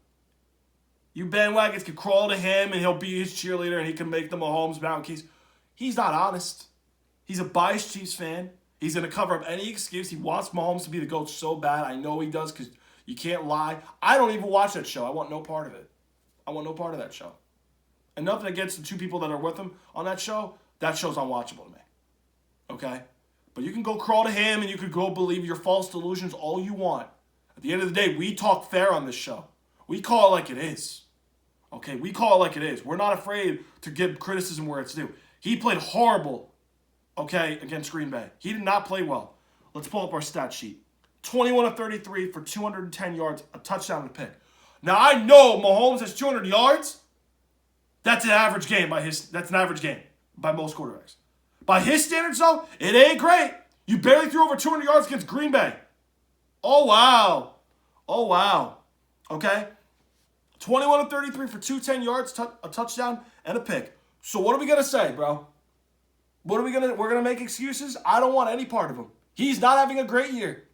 You bandwagons can crawl to him and he'll be his cheerleader and he can make the Mahomes Mountain Keys. He's not honest. He's a biased Chiefs fan. He's going to cover up any excuse. He wants Mahomes to be the GOAT so bad. I know he does because you can't lie. I don't even watch that show. I want no part of it. I want no part of that show. And nothing against the 2 people that are with him on that show. That show's unwatchable to me. Okay? But you can go crawl to him and you could go believe your false delusions all you want. At the end of the day, we talk fair on this show. We call it like it is. Okay? We call it like it is. We're not afraid to give criticism where it's due. He played horrible, okay, against Green Bay. He did not play well. Let's pull up our stat sheet. 21 of 33 for 210 yards, a touchdown and a pick. Now, I know Mahomes has 200 yards. That's an average game by most quarterbacks. By his standards, though, it ain't great. You barely threw over 200 yards against Green Bay. Oh, wow. Okay? 21 of 33 for 210 yards, a touchdown, and a pick. So what are we going to say, bro? We're going to make excuses? I don't want any part of him. He's not having a great year.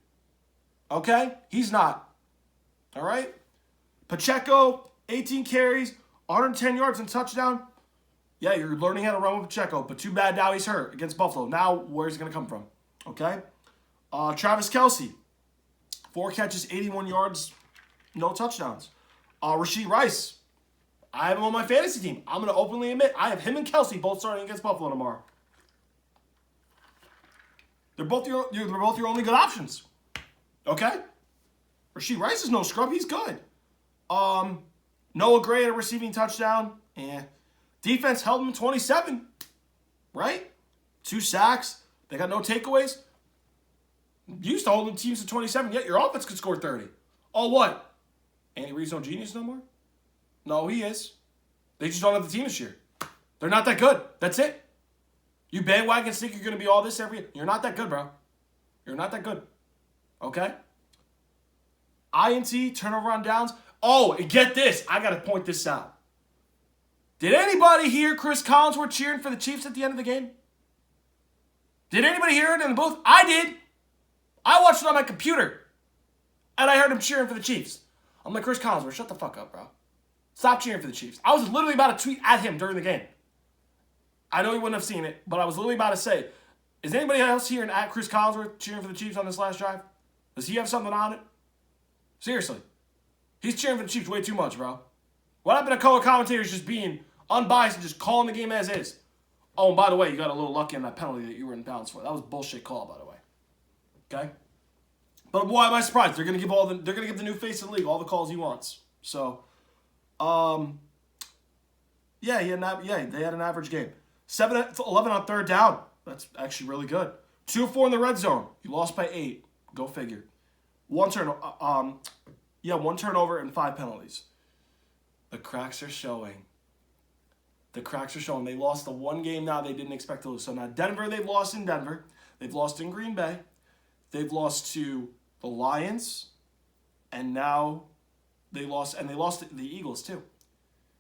Okay? He's not. All right? Pacheco, 18 carries, 110 yards and touchdown. Yeah, you're learning how to run with Pacheco, but too bad now he's hurt against Buffalo. Now, where's he going to come from? Okay? Travis Kelce, 4 catches, 81 yards, no touchdowns. Rashee Rice, I have him on my fantasy team. I'm going to openly admit, I have him and Kelce both starting against Buffalo tomorrow. They're both your only good options. Okay? Rashee Rice is no scrub. He's good. Noah Gray at a receiving touchdown. Defense held him 27. Right? 2 sacks. They got no takeaways. You used to hold teams to 27, yet your offense could score 30. Oh, what? Andy Reid's no genius no more? No, he is. They just don't have the team this year. They're not that good. That's it. You bandwagon think you're going to be all this every year. You're not that good, bro. You're not that good. Okay? INT, turnover on downs. Oh, and get this. I got to point this out. Did anybody hear Chris Collinsworth cheering for the Chiefs at the end of the game? Did anybody hear it in the booth? I did. I watched it on my computer. And I heard him cheering for the Chiefs. I'm like, Chris Collinsworth, shut the fuck up, bro. Stop cheering for the Chiefs. I was literally about to tweet at him during the game. I know he wouldn't have seen it, but I was literally about to say, is anybody else here at Chris Collinsworth cheering for the Chiefs on this last drive? Does he have something on it? Seriously. He's cheering for the Chiefs way too much, bro. What happened to color commentators just being unbiased and just calling the game as is? Oh, and by the way, you got a little lucky on that penalty that you were in bounds for. That was a bullshit call, by the way. Okay? But why am I surprised? They're gonna give the new face of the league all the calls he wants. So, yeah, they had an average game. 7-11 on third down. That's actually really good. 2-4 in the red zone. You lost by 8. Go figure. One turnover and 5 penalties. The cracks are showing. They lost the one game now they didn't expect to lose. So now Denver, they've lost in Denver. They've lost in Green Bay. They've lost to the Lions. And now they lost to the Eagles too.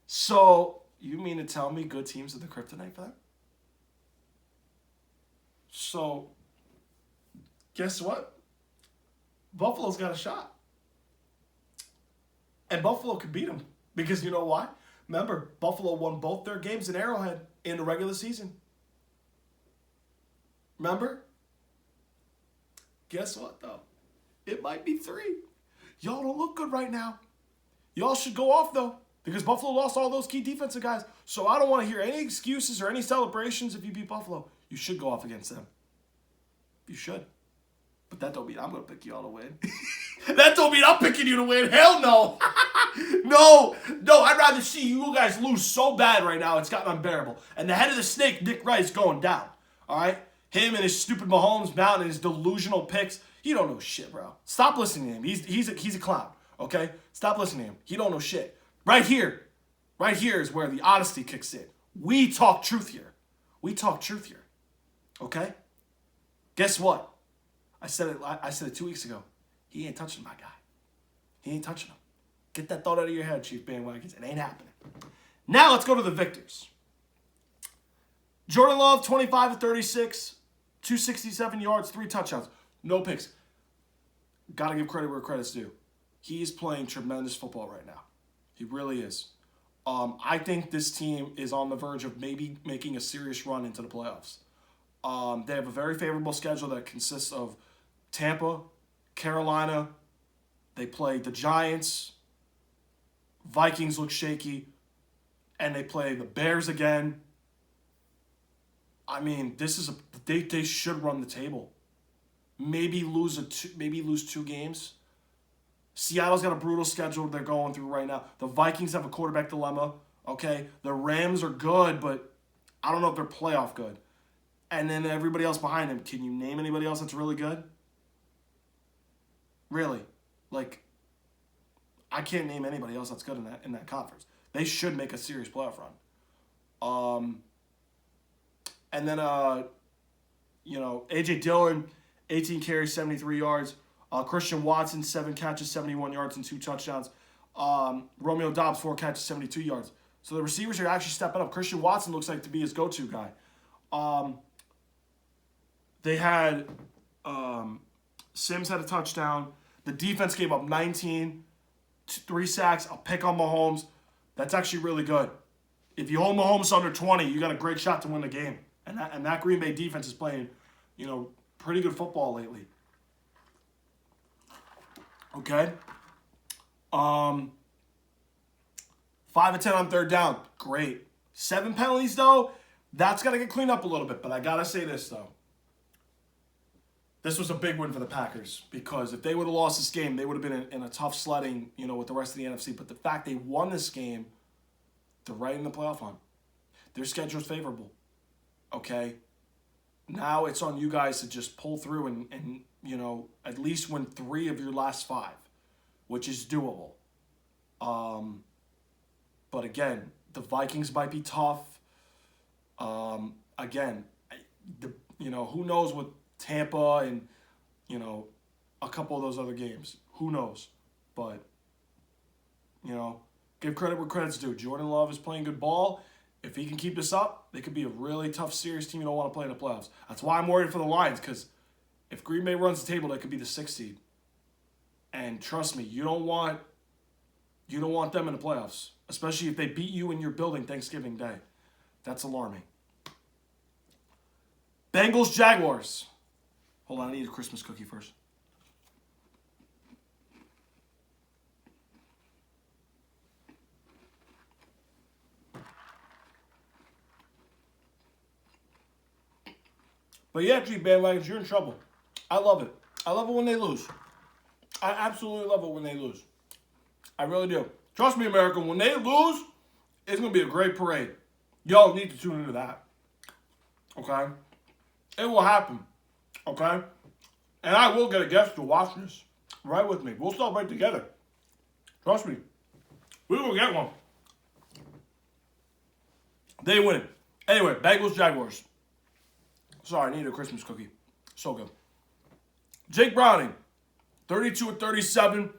So you mean to tell me good teams are the kryptonite for them? So guess what? Buffalo's got a shot. And Buffalo could beat them. Because you know why? Remember, Buffalo won both their games in Arrowhead in the regular season. Remember? Guess what, though? It might be 3. Y'all don't look good right now. Y'all should go off, though, because Buffalo lost all those key defensive guys. So I don't want to hear any excuses or any celebrations if you beat Buffalo. You should go off against them. You should. But that don't mean I'm going to pick y'all to win. That don't mean I'm picking you to win. Hell no. No, I'd rather see you guys lose so bad right now. It's gotten unbearable. And the head of the snake, Nick Wright's going down. All right? Him and his stupid Mahomes mountain and his delusional picks. He don't know shit, bro. Stop listening to him. He's a clown. Okay? Stop listening to him. He don't know shit. Right here is where the honesty kicks in. We talk truth here. Okay? Guess what? I said it 2 weeks ago. He ain't touching my guy. He ain't touching him. Get that thought out of your head, Chief Bandwagons. It ain't happening. Now let's go to the victors. Jordan Love, 25 of 36, 267 yards, 3 touchdowns, no picks. Got to give credit where credit's due. He is playing tremendous football right now. He really is. I think this team is on the verge of maybe making a serious run into the playoffs. They have a very favorable schedule that consists of Tampa, Carolina. They play the Giants. Vikings look shaky. And they play the Bears again. I mean, they should run the table. Maybe lose 2 games. Seattle's got a brutal schedule they're going through right now. The Vikings have a quarterback dilemma. Okay, the Rams are good, but I don't know if they're playoff good. And then everybody else behind them. Can you name anybody else that's really good? Really? Like, I can't name anybody else that's good in that conference. They should make a serious playoff run. And then, A.J. Dillon, 18 carries, 73 yards. Christian Watson, 7 catches, 71 yards, and 2 touchdowns. Romeo Doubs, 4 catches, 72 yards. So the receivers are actually stepping up. Christian Watson looks like to be his go-to guy. They had Sims had a touchdown. The defense gave up 19, 3 sacks, a pick on Mahomes. That's actually really good. If you hold Mahomes under 20, you got a great shot to win the game. And that Green Bay defense is playing, pretty good football lately. Okay. 5 of 10 on third down. Great. 7 penalties, though. That's got to get cleaned up a little bit. But I got to say this, though. This was a big win for the Packers. Because if they would have lost this game, they would have been in a tough sledding, with the rest of the NFC. But the fact they won this game, they're right in the playoff hunt. Their schedule's favorable. Okay? Now it's on you guys to just pull through and at least win 3 of your last 5, which is doable. But again, the Vikings might be tough. Again, who knows with Tampa and, a couple of those other games. Who knows? But, give credit where credit's due. Jordan Love is playing good ball. If he can keep this up, they could be a really tough, serious team you don't want to play in the playoffs. That's why I'm worried for the Lions, because if Green Bay runs the table, they could be the 6th seed. And trust me, you don't want them in the playoffs, especially if they beat you in your building Thanksgiving Day. That's alarming. Bengals-Jaguars. Hold on, I need a Christmas cookie first. But yeah, G bandwagons, you're in trouble. I love it. I love it when they lose. I absolutely love it when they lose. I really do. Trust me, America, when they lose, it's going to be a great parade. Y'all need to tune into that. Okay? It will happen. Okay? And I will get a guest to watch this right with me. We'll celebrate together. Trust me. We will get one. They win. Anyway, Bengals-Jaguars. Sorry, I need a Christmas cookie. So good. Jake Browning, 32 of 37,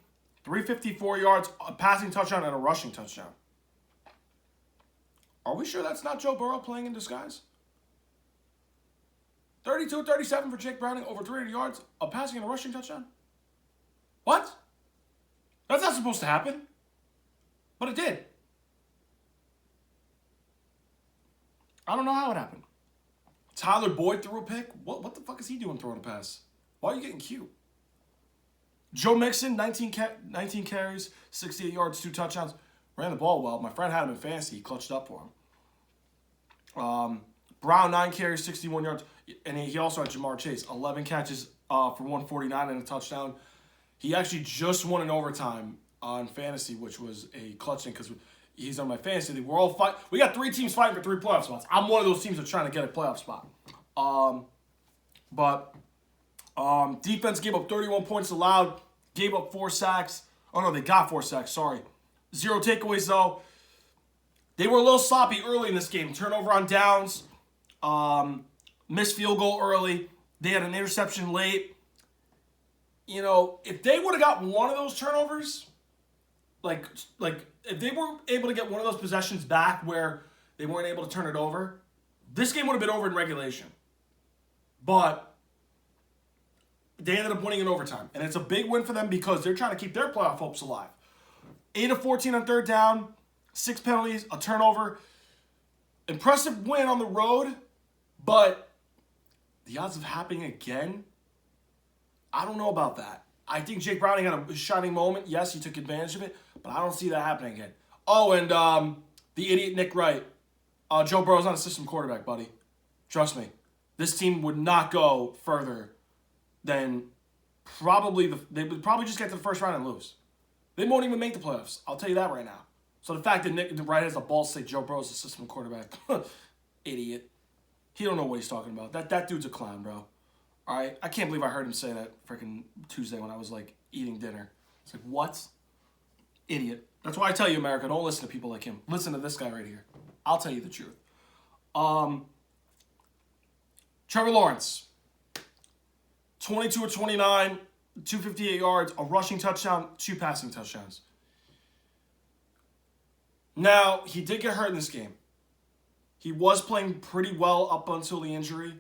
354 yards, a passing touchdown, and a rushing touchdown. Are we sure that's not Joe Burrow playing in disguise? 32 of 37 for Jake Browning, over 300 yards, a passing and a rushing touchdown? What? That's not supposed to happen. But it did. I don't know how it happened. Tyler Boyd threw a pick? What the fuck is he doing throwing a pass? Why are you getting cute? Joe Mixon, 19 carries, 68 yards, 2 touchdowns. Ran the ball well. My friend had him in fantasy. He clutched up for him. Brown, 9 carries, 61 yards. And he also had Jamar Chase, 11 catches for 149 and a touchdown. He actually just won in overtime on fantasy, which was a clutch thing because he's on my fantasy league. We're all fight. We got 3 teams fighting for 3 playoff spots. I'm one of those teams that's trying to get a playoff spot. But defense gave up 31 points allowed. Gave up 4 sacks. Oh no, they got 4 sacks. Sorry, 0 takeaways though. They were a little sloppy early in this game. Turnover on downs. Missed field goal early. They had an interception late. If they would have got one of those turnovers, like if they were able to get one of those possessions back where they weren't able to turn it over, this game would have been over in regulation. But they ended up winning in overtime. And it's a big win for them because they're trying to keep their playoff hopes alive. 8 of 14 on third down, 6 penalties, a turnover. Impressive win on the road, but the odds of happening again, I don't know about that. I think Jake Browning had a shining moment. Yes, he took advantage of it, but I don't see that happening again. Oh, and the idiot Nick Wright. Joe Burrow's not a system quarterback, buddy. Trust me. This team would not go further than they would probably just get to the first round and lose. They won't even make the playoffs. I'll tell you that right now. So the fact that Nick Wright has the balls to say Joe Burrow's a system quarterback, idiot. He don't know what he's talking about. That dude's a clown, bro. All right? I can't believe I heard him say that freaking Tuesday when I was, eating dinner. It's like, what? Idiot. That's why I tell you, America, don't listen to people like him. Listen to this guy right here. I'll tell you the truth. Trevor Lawrence. 22 of 29, 258 yards, a rushing touchdown, 2 passing touchdowns. Now, he did get hurt in this game. He was playing pretty well up until the injury.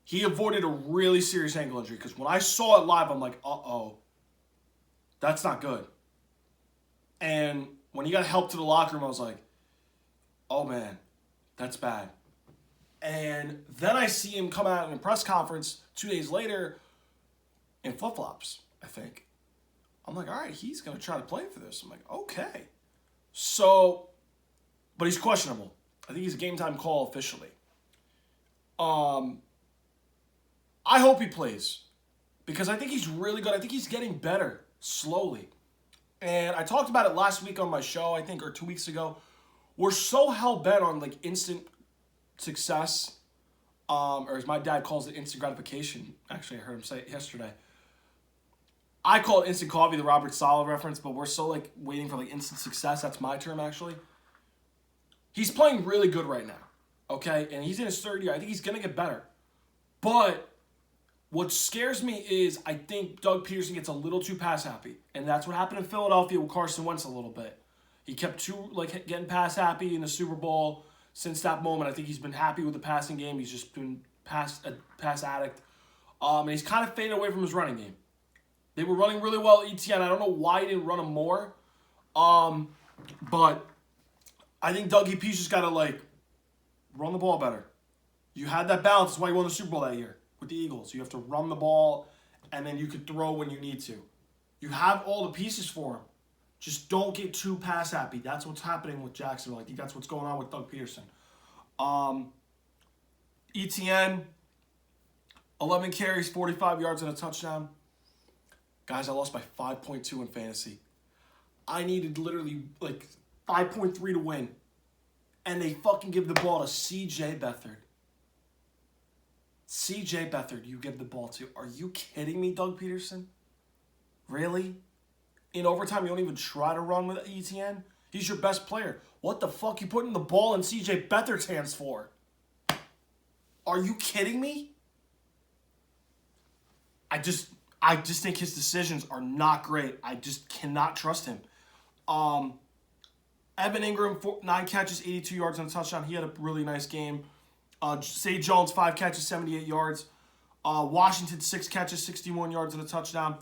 He avoided a really serious ankle injury because when I saw it live, I'm like, uh-oh. That's not good. And when he got help to the locker room, I was like, oh, man, that's bad. And then I see him come out in a press conference 2 days later in flip-flops, I think. I'm like, all right, he's going to try to play for this. I'm like, okay. So, but he's questionable. I think he's a game-time call officially. I hope he plays because I think he's really good. I think he's getting better slowly. And I talked about it last week on my show, I think, or 2 weeks ago. We're so hell-bent on, instant success or as my dad calls it, instant gratification. Actually, I heard him say it yesterday. I call it instant coffee, the Robert Saile reference, but we're so like waiting for like instant success. That's my term, actually. He's playing really good right now, okay? And he's in his third year. I think he's going to get better. But what scares me is I think Doug Peterson gets a little too pass happy. And that's what happened in Philadelphia with Carson Wentz a little bit. He kept getting pass happy in the Super Bowl. Since that moment, I think he's been happy with the passing game. He's just been a pass addict. And he's kind of faded away from his running game. They were running really well at ETN. I don't know why he didn't run them more. But I think Dougie P's just got to, run the ball better. You had that balance. That's why you won the Super Bowl that year with the Eagles. You have to run the ball, and then you could throw when you need to. You have all the pieces for him. Just don't get too pass happy. That's what's happening with Jacksonville. I think that's what's going on with Doug Peterson. ETN, 11 carries, 45 yards, and a touchdown. Guys, I lost by 5.2 in fantasy. I needed literally 5.3 to win. And they fucking give the ball to C.J. Beathard. C.J. Beathard, you give the ball to. Are you kidding me, Doug Peterson? Really? In overtime, you don't even try to run with ETN? He's your best player. What the fuck you putting the ball in C.J. Beathard's hands for? Are you kidding me? I just think his decisions are not great. I just cannot trust him. Evan Ingram, 9 catches, 82 yards and a touchdown. He had a really nice game. Zay Jones, 5 catches, 78 yards. Washington, 6 catches, 61 yards and a touchdown.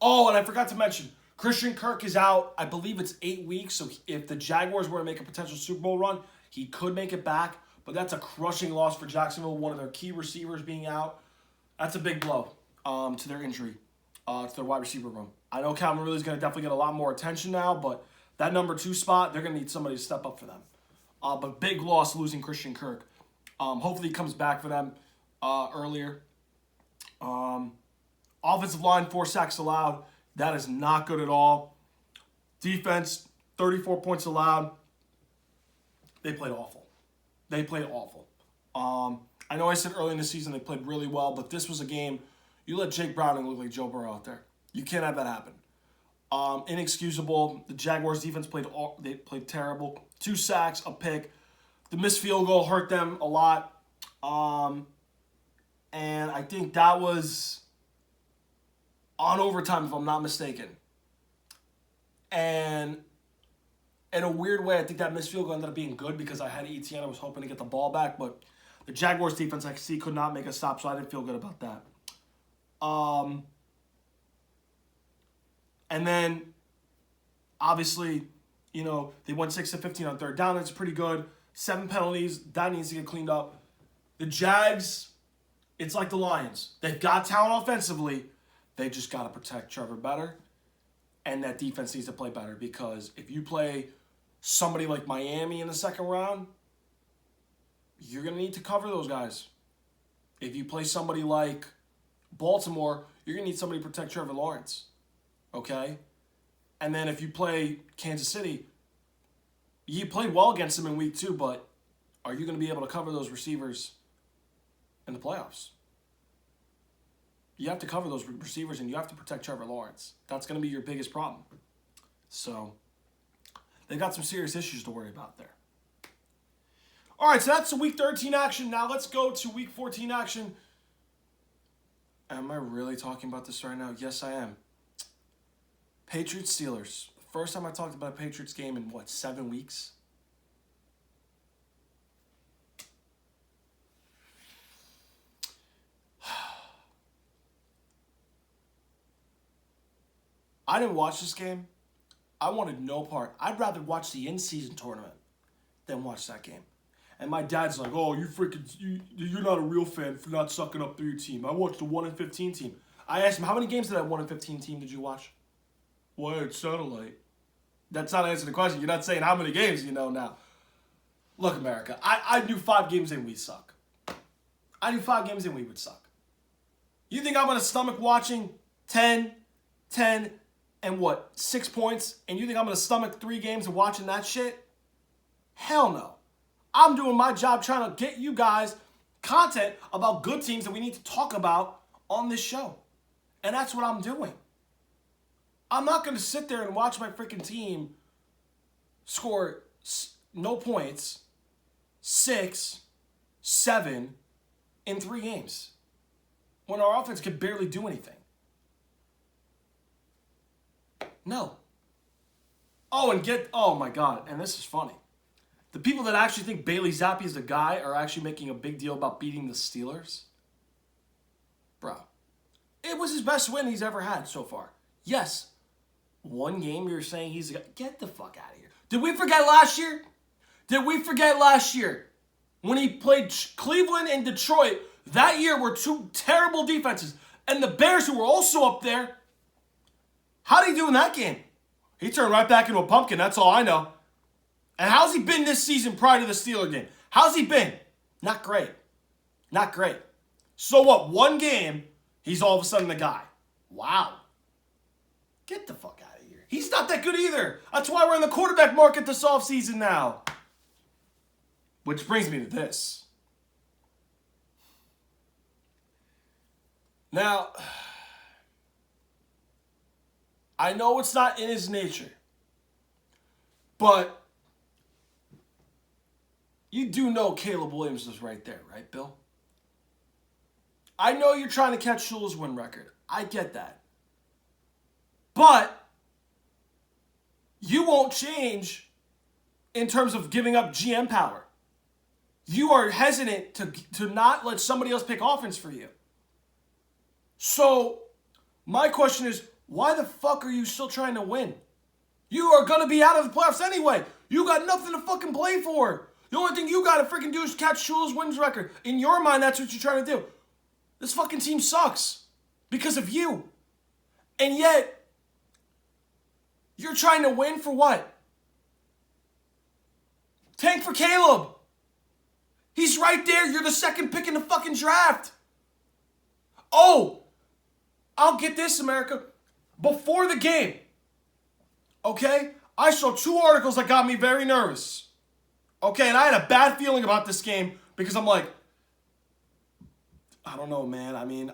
Oh, and I forgot to mention, Christian Kirk is out. I believe it's 8 weeks. So if the Jaguars were to make a potential Super Bowl run, he could make it back. But that's a crushing loss for Jacksonville. One of their key receivers being out. That's a big blow to their injury, to their wide receiver room. I know Calvin Ridley's going to definitely get a lot more attention now, but that number 2 spot, they're going to need somebody to step up for them. But big loss losing Christian Kirk. Hopefully he comes back for them earlier. Offensive line, 4 sacks allowed. That is not good at all. Defense, 34 points allowed. They played awful. I know I said early in the season they played really well, but this was a game, you let Jake Browning look like Joe Burrow out there. You can't have that happen. Inexcusable. The Jaguars defense played terrible. 2 sacks, a pick. The missed field goal hurt them a lot. And I think that was on overtime, if I'm not mistaken. And in a weird way, I think that missed field goal ended up being good because I had ETN. I was hoping to get the ball back, but the Jaguars defense, I see, could not make a stop, so I didn't feel good about that. And then, obviously, they went 6-15 on third down. That's pretty good. 7 penalties. That needs to get cleaned up. The Jags, it's like the Lions. They've got talent offensively. They just got to protect Trevor better. And that defense needs to play better because if you play somebody like Miami in the second round, you're going to need to cover those guys. If you play somebody like Baltimore, you're going to need somebody to protect Trevor Lawrence. Okay? And then if you play Kansas City, you played well against them in week 2, but are you going to be able to cover those receivers in the playoffs? You have to cover those receivers and you have to protect Trevor Lawrence. That's going to be your biggest problem. So, they got some serious issues to worry about there. All right, so that's the Week 13 action. Now let's go to Week 14 action. Am I really talking about this right now? Yes, I am. Patriots-Steelers. First time I talked about a Patriots game in, 7 weeks? I didn't watch this game. I wanted no part. I'd rather watch the in-season tournament than watch that game. And my dad's like, oh, you're not a real fan for not sucking up through your team. I watched the 1-15 team. I asked him, how many games did that 1-15 team did you watch? Wired satellite. That's not answering the question. You're not saying how many games you know now. Look, America, I knew 5 games in we suck. I knew 5 games in we would suck. You think I'm going to stomach watching 10, and 6 points? And you think I'm going to stomach 3 games of watching that shit? Hell no. I'm doing my job trying to get you guys content about good teams that we need to talk about on this show. And that's what I'm doing. I'm not going to sit there and watch my freaking team score no points, 6, 7 in 3 games when our offense could barely do anything. No. Oh my God, and this is funny. The people that actually think Bailey Zappi is the guy are actually making a big deal about beating the Steelers. Bro, it was his best win he's ever had so far. Yes, one game you're saying he's a guy. Get the fuck out of here. Did we forget last year? Did we forget last year when he played Cleveland and Detroit? That year were 2 terrible defenses. And the Bears, who were also up there, how did he do in that game? He turned right back into a pumpkin, that's all I know. And how's he been this season prior to the Steelers game? How's he been? Not great. Not great. So what? One game, he's all of a sudden the guy. Wow. Get the fuck out of here. He's not that good either. That's why we're in the quarterback market this offseason now. Which brings me to this. Now, I know it's not in his nature, but you do know Caleb Williams is right there, right, Bill? I know you're trying to catch Shula's win record. I get that. But you won't change in terms of giving up GM power. You are hesitant to not let somebody else pick offense for you. So, my question is, why the fuck are you still trying to win? You are going to be out of the playoffs anyway. You got nothing to fucking play for. The only thing you got to freaking do is catch Shula's wins record. In your mind, that's what you're trying to do. This fucking team sucks because of you. And yet, you're trying to win for what? Tank for Caleb. He's right there. You're the second pick in the fucking draft. Oh, I'll get this, America. Before the game, okay, I saw 2 articles that got me very nervous. Okay, and I had a bad feeling about this game because I'm like, I don't know, man. I mean,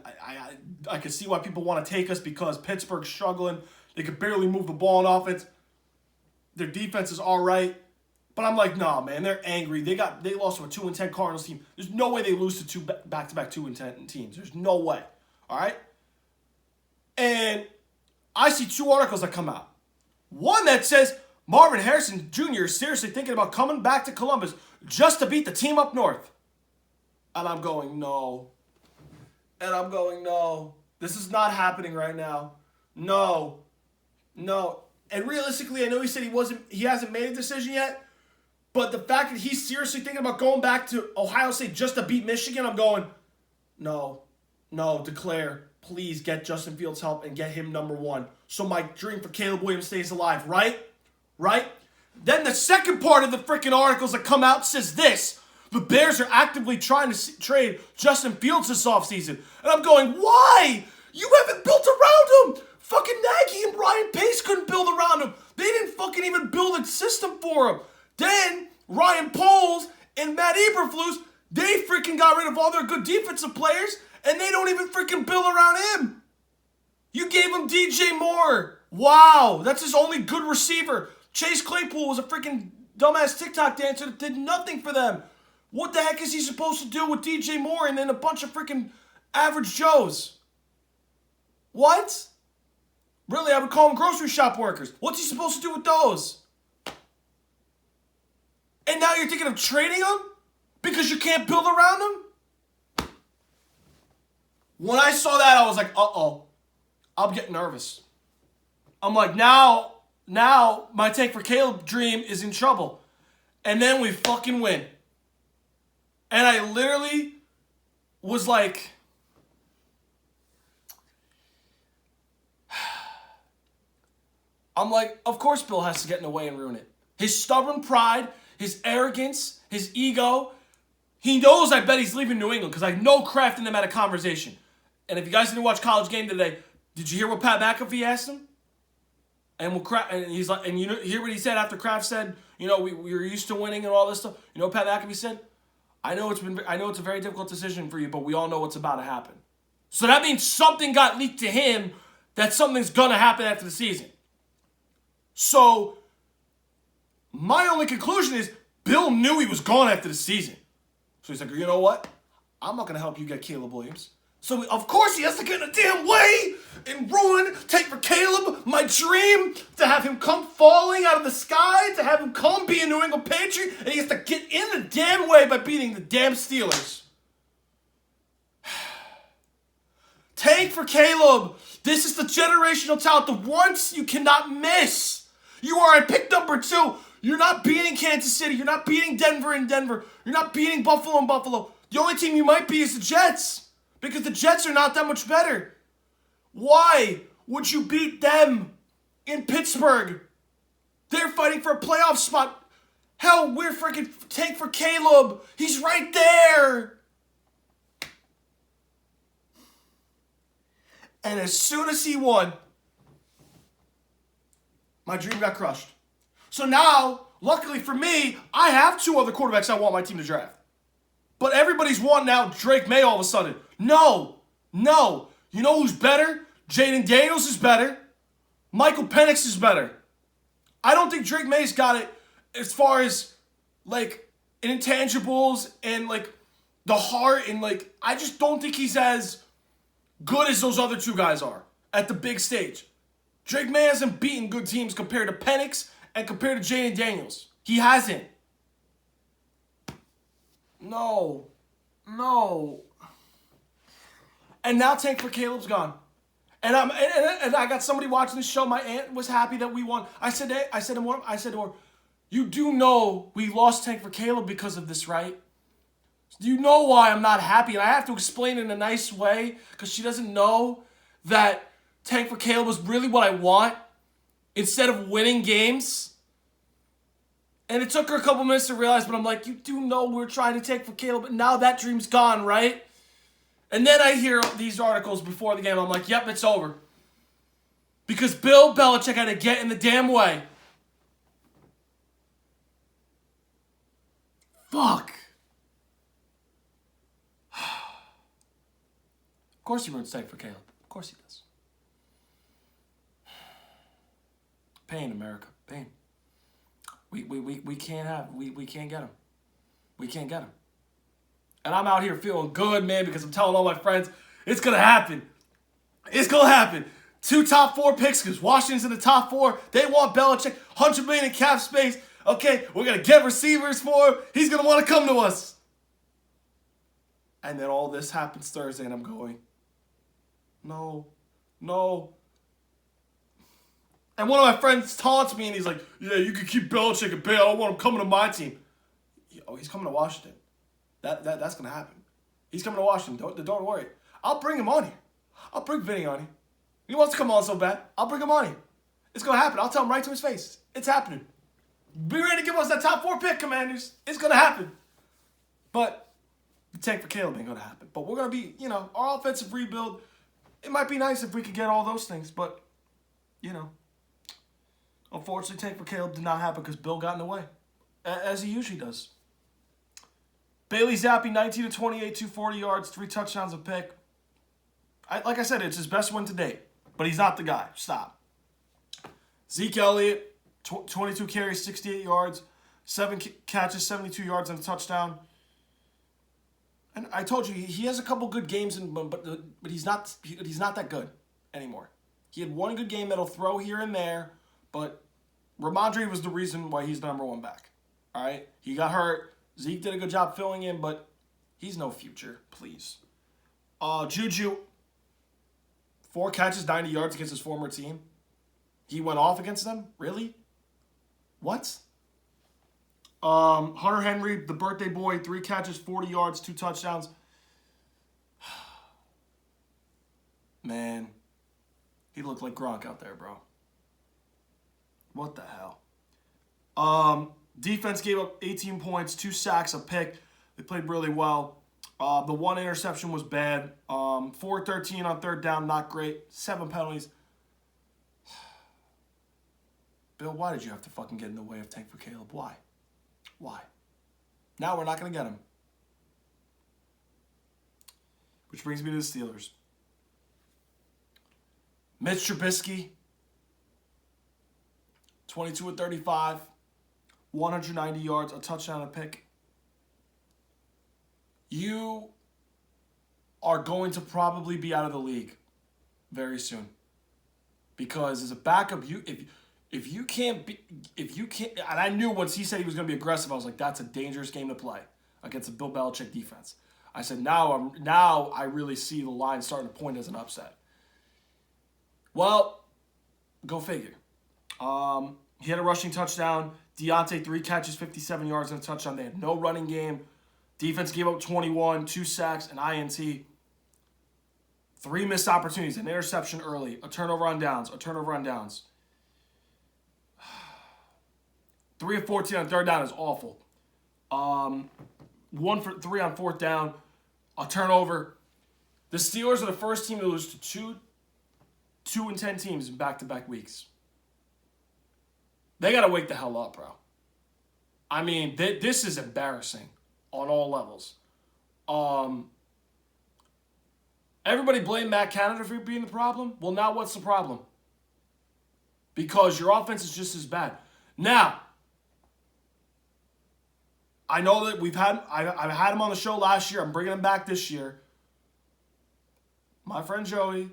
I could see why people want to take us because Pittsburgh's struggling. They could barely move the ball in offense. Their defense is all right. But I'm like, nah, man, they're angry. They lost to a 2-10 Cardinals team. There's no way they lose to 2 back-to-back 2-10 teams. There's no way. All right? And I see 2 articles that come out. One that says Marvin Harrison Jr. is seriously thinking about coming back to Columbus just to beat the team up north. And I'm going, no. And I'm going, no. This is not happening right now. No. No. And realistically, I know he said he hasn't made a decision yet. But the fact that he's seriously thinking about going back to Ohio State just to beat Michigan, I'm going, no, declare. Please get Justin Fields help and get him number 1. So my dream for Caleb Williams stays alive, right? Right? Then the second part of the freaking articles that come out says this. The Bears are actively trying to trade Justin Fields this offseason. And I'm going, why? You haven't built around him. Fucking Nagy and Ryan Pace couldn't build around him. They didn't fucking even build a system for him. Then Ryan Poles and Matt Eberflus, they freaking got rid of all their good defensive players, and they don't even freaking build around him. You gave him DJ Moore. Wow, that's his only good receiver. Chase Claypool was a freaking dumbass TikTok dancer that did nothing for them. What the heck is he supposed to do with DJ Moore and then a bunch of freaking average Joes? What? Really, I would call them grocery shop workers. What's he supposed to do with those? And now you're thinking of trading them? Because you can't build around them? When I saw that, I was like, uh-oh. I'm getting nervous. I'm like, now my take for Caleb dream is in trouble. And then we fucking win. And I literally was like, I'm like, of course Bill has to get in the way and ruin it. His stubborn pride, his arrogance, his ego. He knows I bet he's leaving New England because I know Kraft and them had a conversation. And if you guys didn't watch College Game today, did you hear what Pat McAfee asked him? And he's like, and you know, hear what he said after Kraft said, you know, we were used to winning and all this stuff. You know what Pat McAfee said? I know it's a very difficult decision for you, but we all know what's about to happen. So that means something got leaked to him that something's gonna happen after the season. So my only conclusion is Bill knew he was gone after the season. So he's like, you know what? I'm not gonna help you get Caleb Williams. So of course he has to get in a damn way and ruin, take for Caleb, my dream, to have him come falling out of the sky, to have him come be a New England Patriot, and he has to get in the damn way by beating the damn Steelers. Tank for Caleb. This is the generational talent, the once you cannot miss. You are at pick number 2. You're not beating Kansas City. You're not beating Denver in Denver. You're not beating Buffalo in Buffalo. The only team you might be is the Jets. Because the Jets are not that much better. Why would you beat them in Pittsburgh? They're fighting for a playoff spot. Hell, we're freaking tank for Caleb. He's right there. And as soon as he won, my dream got crushed. So now, luckily for me, I have 2 other quarterbacks I want my team to draft. But everybody's wanting now Drake May all of a sudden. No. You know who's better? Jaden Daniels is better. Michael Penix is better. I don't think Drake May's got it as far as, like, intangibles and, like, the heart and, like, I just don't think he's as good as those other 2 guys are at the big stage. Drake May hasn't beaten good teams compared to Penix and compared to Jaden Daniels. He hasn't. No. And now Tank for Caleb's gone. And I got somebody watching this show. My aunt was happy that we won. I said to her, you do know we lost Tank for Caleb because of this, right? Do you know why I'm not happy? And I have to explain it in a nice way because she doesn't know that Tank for Caleb was really what I want instead of winning games. And it took her a couple minutes to realize, but I'm like, you do know we're trying to take for Caleb, but now that dream's gone, right? And then I hear these articles before the game. I'm like, yep, it's over. Because Bill Belichick had to get in the damn way. Fuck. Of course he ruins Tank for Caleb. Of course he does. Pain, America. Pain. We can't have, we can't get him. We can't get him. And I'm out here feeling good, man, because I'm telling all my friends, it's going to happen. It's going to happen. 2 top 4 picks, because Washington's in the top 4. They want Belichick, $100 million in cap space. Okay, we're going to get receivers for him. He's going to want to come to us. And then all this happens Thursday, and I'm going, no. And one of my friends taunts me, and he's like, yeah, you can keep Belichick at bay. I don't want him coming to my team. Oh, he's coming to Washington. That's going to happen. He's coming to Washington. Don't worry. I'll bring him on here. I'll bring Vinny on here. He wants to come on so bad. I'll bring him on here. It's going to happen. I'll tell him right to his face. It's happening. Be ready to give us that top 4 pick, Commanders. It's going to happen. But the tank for Caleb ain't going to happen. But we're going to be, our offensive rebuild, it might be nice if we could get all those things. But, unfortunately, tank for Caleb did not happen because Bill got in the way, as he usually does. Bailey Zappi, 19 to 28, 240 yards, 3 touchdowns, a pick. Like I said, it's his best win to date, but he's not the guy. Stop. Zeke Elliott, 22 carries, 68 yards, 7 catches, 72 yards, and a touchdown. And I told you he has a couple good games, but he's not that good anymore. He had one good game that'll throw here and there, but Ramondre was the reason why he's the number 1 back. All right, he got hurt. Zeke did a good job filling in, but he's no future, please. Juju, 4 catches, 90 yards against his former team. He went off against them? Really? What? Hunter Henry, the birthday boy, 3 catches, 40 yards, 2 touchdowns. Man, he looked like Gronk out there, bro. What the hell? Defense gave up 18 points, 2 sacks, a pick. They played really well. The 1 interception was bad. 4-13 on 3rd down, not great. 7 penalties. Bill, why did you have to fucking get in the way of Tank for Caleb? Why? Now we're not going to get him. Which brings me to the Steelers. Mitch Trubisky, 22 of 35, 190 yards, a touchdown, a pick. You are going to probably be out of the league very soon. Because as a backup, if you can't, and I knew once he said he was going to be aggressive, I was like, that's a dangerous game to play against a Bill Belichick defense. I said, now I really see the line starting to point as an upset. Well, go figure. He had a rushing touchdown. Deontay, 3 catches, 57 yards, and a touchdown. They had no running game. Defense gave up 21, 2 sacks, an INT. 3 missed opportunities, an interception early, a turnover on downs. 3 of 14 on third down is awful. 1 for 3 on fourth down, a turnover. The Steelers are the first team to lose to 2-10 teams in back-to-back weeks. They got to wake the hell up, bro. I mean, this is embarrassing on all levels. Everybody blamed Matt Canada for being the problem. Well, now what's the problem? Because your offense is just as bad. Now, I know that I've had him on the show last year. I'm bringing him back this year. My friend Joey,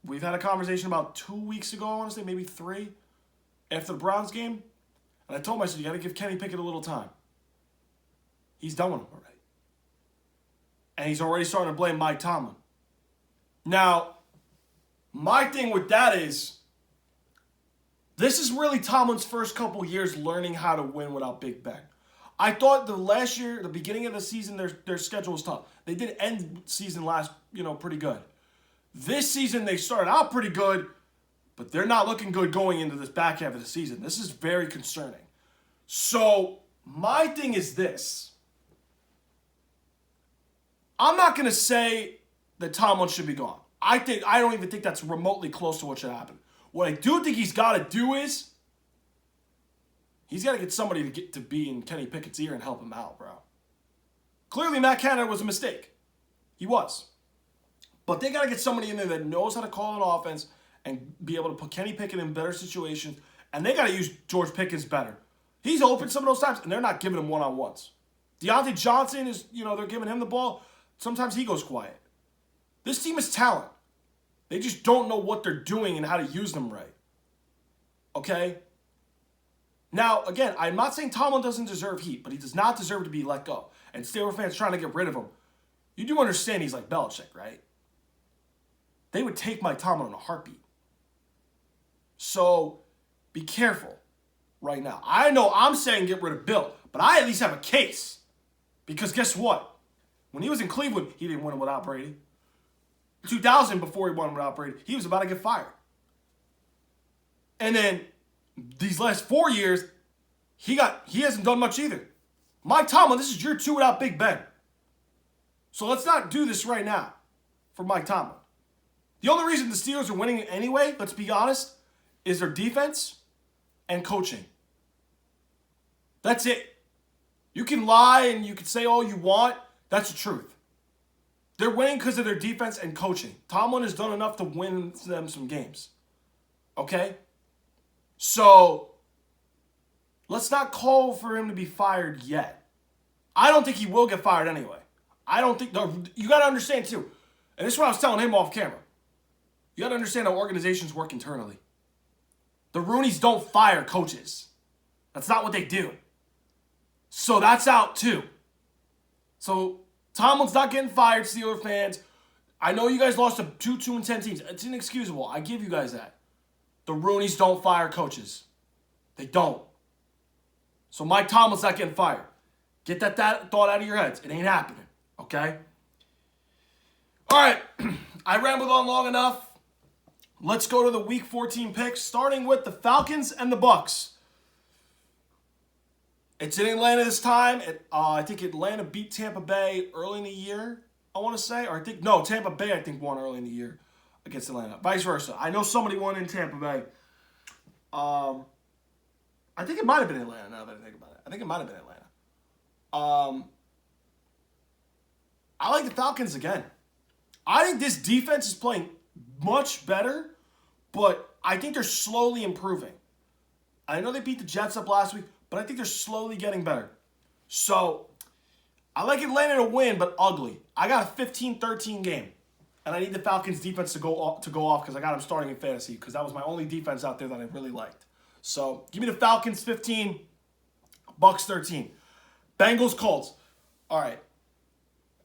we've had a conversation about 2 weeks ago, I want to say, maybe 3, after the Browns game. And I told him, I said, you got to give Kenny Pickett a little time. He's done with him already. And he's already starting to blame Mike Tomlin. Now, my thing with that is, this is really Tomlin's first couple years learning how to win without Big Ben. I thought the beginning of the season, their schedule was tough. They did end season pretty good. This season, they started out pretty good, but they're not looking good going into this back half of the season. This is very concerning. So, my thing is this. I'm not going to say that Tomlin should be gone. I don't even think that's remotely close to what should happen. What I do think he's got to do is he's got to get somebody to be in Kenny Pickett's ear and help him out, bro. Clearly, Matt Canada was a mistake. He was. But they got to get somebody in there that knows how to call an offense and be able to put Kenny Pickett in better situations. And they got to use George Pickens better. He's open some of those times, and they're not giving him one-on-ones. Deontay Johnson is, they're giving him the ball. Sometimes he goes quiet. This team is talent. They just don't know what they're doing and how to use them right. Okay? Now, again, I'm not saying Tomlin doesn't deserve heat, but he does not deserve to be let go. And Steelers fans trying to get rid of him. You do understand he's like Belichick, right? They would take Mike Tomlin in a heartbeat. So, be careful right now. I know I'm saying get rid of Bill, but I at least have a case. Because guess what? When he was in Cleveland, he didn't win without Brady. 2000, before he won without Brady, he was about to get fired. And then these last 4 years, he hasn't done much either. Mike Tomlin, this is year 2 without Big Ben. So let's not do this right now for Mike Tomlin. The only reason the Steelers are winning anyway, let's be honest, is their defense and coaching. That's it. You can lie and you can say all you want. That's the truth. They're winning because of their defense and coaching. Tomlin has done enough to win them some games. Okay? So, let's not call for him to be fired yet. I don't think he will get fired anyway. You got to understand too, and this is what I was telling him off camera. You got to understand how organizations work internally. The Rooneys don't fire coaches. That's not what they do. So that's out too. So Tomlin's not getting fired, Steeler fans. I know you guys lost to 2-10 teams. It's inexcusable. I give you guys that. The Rooneys don't fire coaches. They don't. So Mike Tomlin's not getting fired. Get that thought out of your heads. It ain't happening. Okay? All right. I rambled on long enough. Let's go to the Week 14 picks, starting with the Falcons and the Bucks. It's in Atlanta this time. I think Atlanta beat Tampa Bay early in the year, I want to say. Tampa Bay, won early in the year against Atlanta. Vice versa. I know somebody won in Tampa Bay. I think it might have been Atlanta, now that I think about it. I think it might have been Atlanta. I like the Falcons again. I think this defense is playing much better, but I think they're slowly improving. I know they beat the Jets up last week, but I think they're slowly getting better. So, I like Atlanta to win, but ugly. I got a 15-13 game. And I need the Falcons defense to go off because I got them starting in fantasy because that was my only defense out there that I really liked. So, give me the Falcons 15, Bucks 13. Bengals Colts. All right.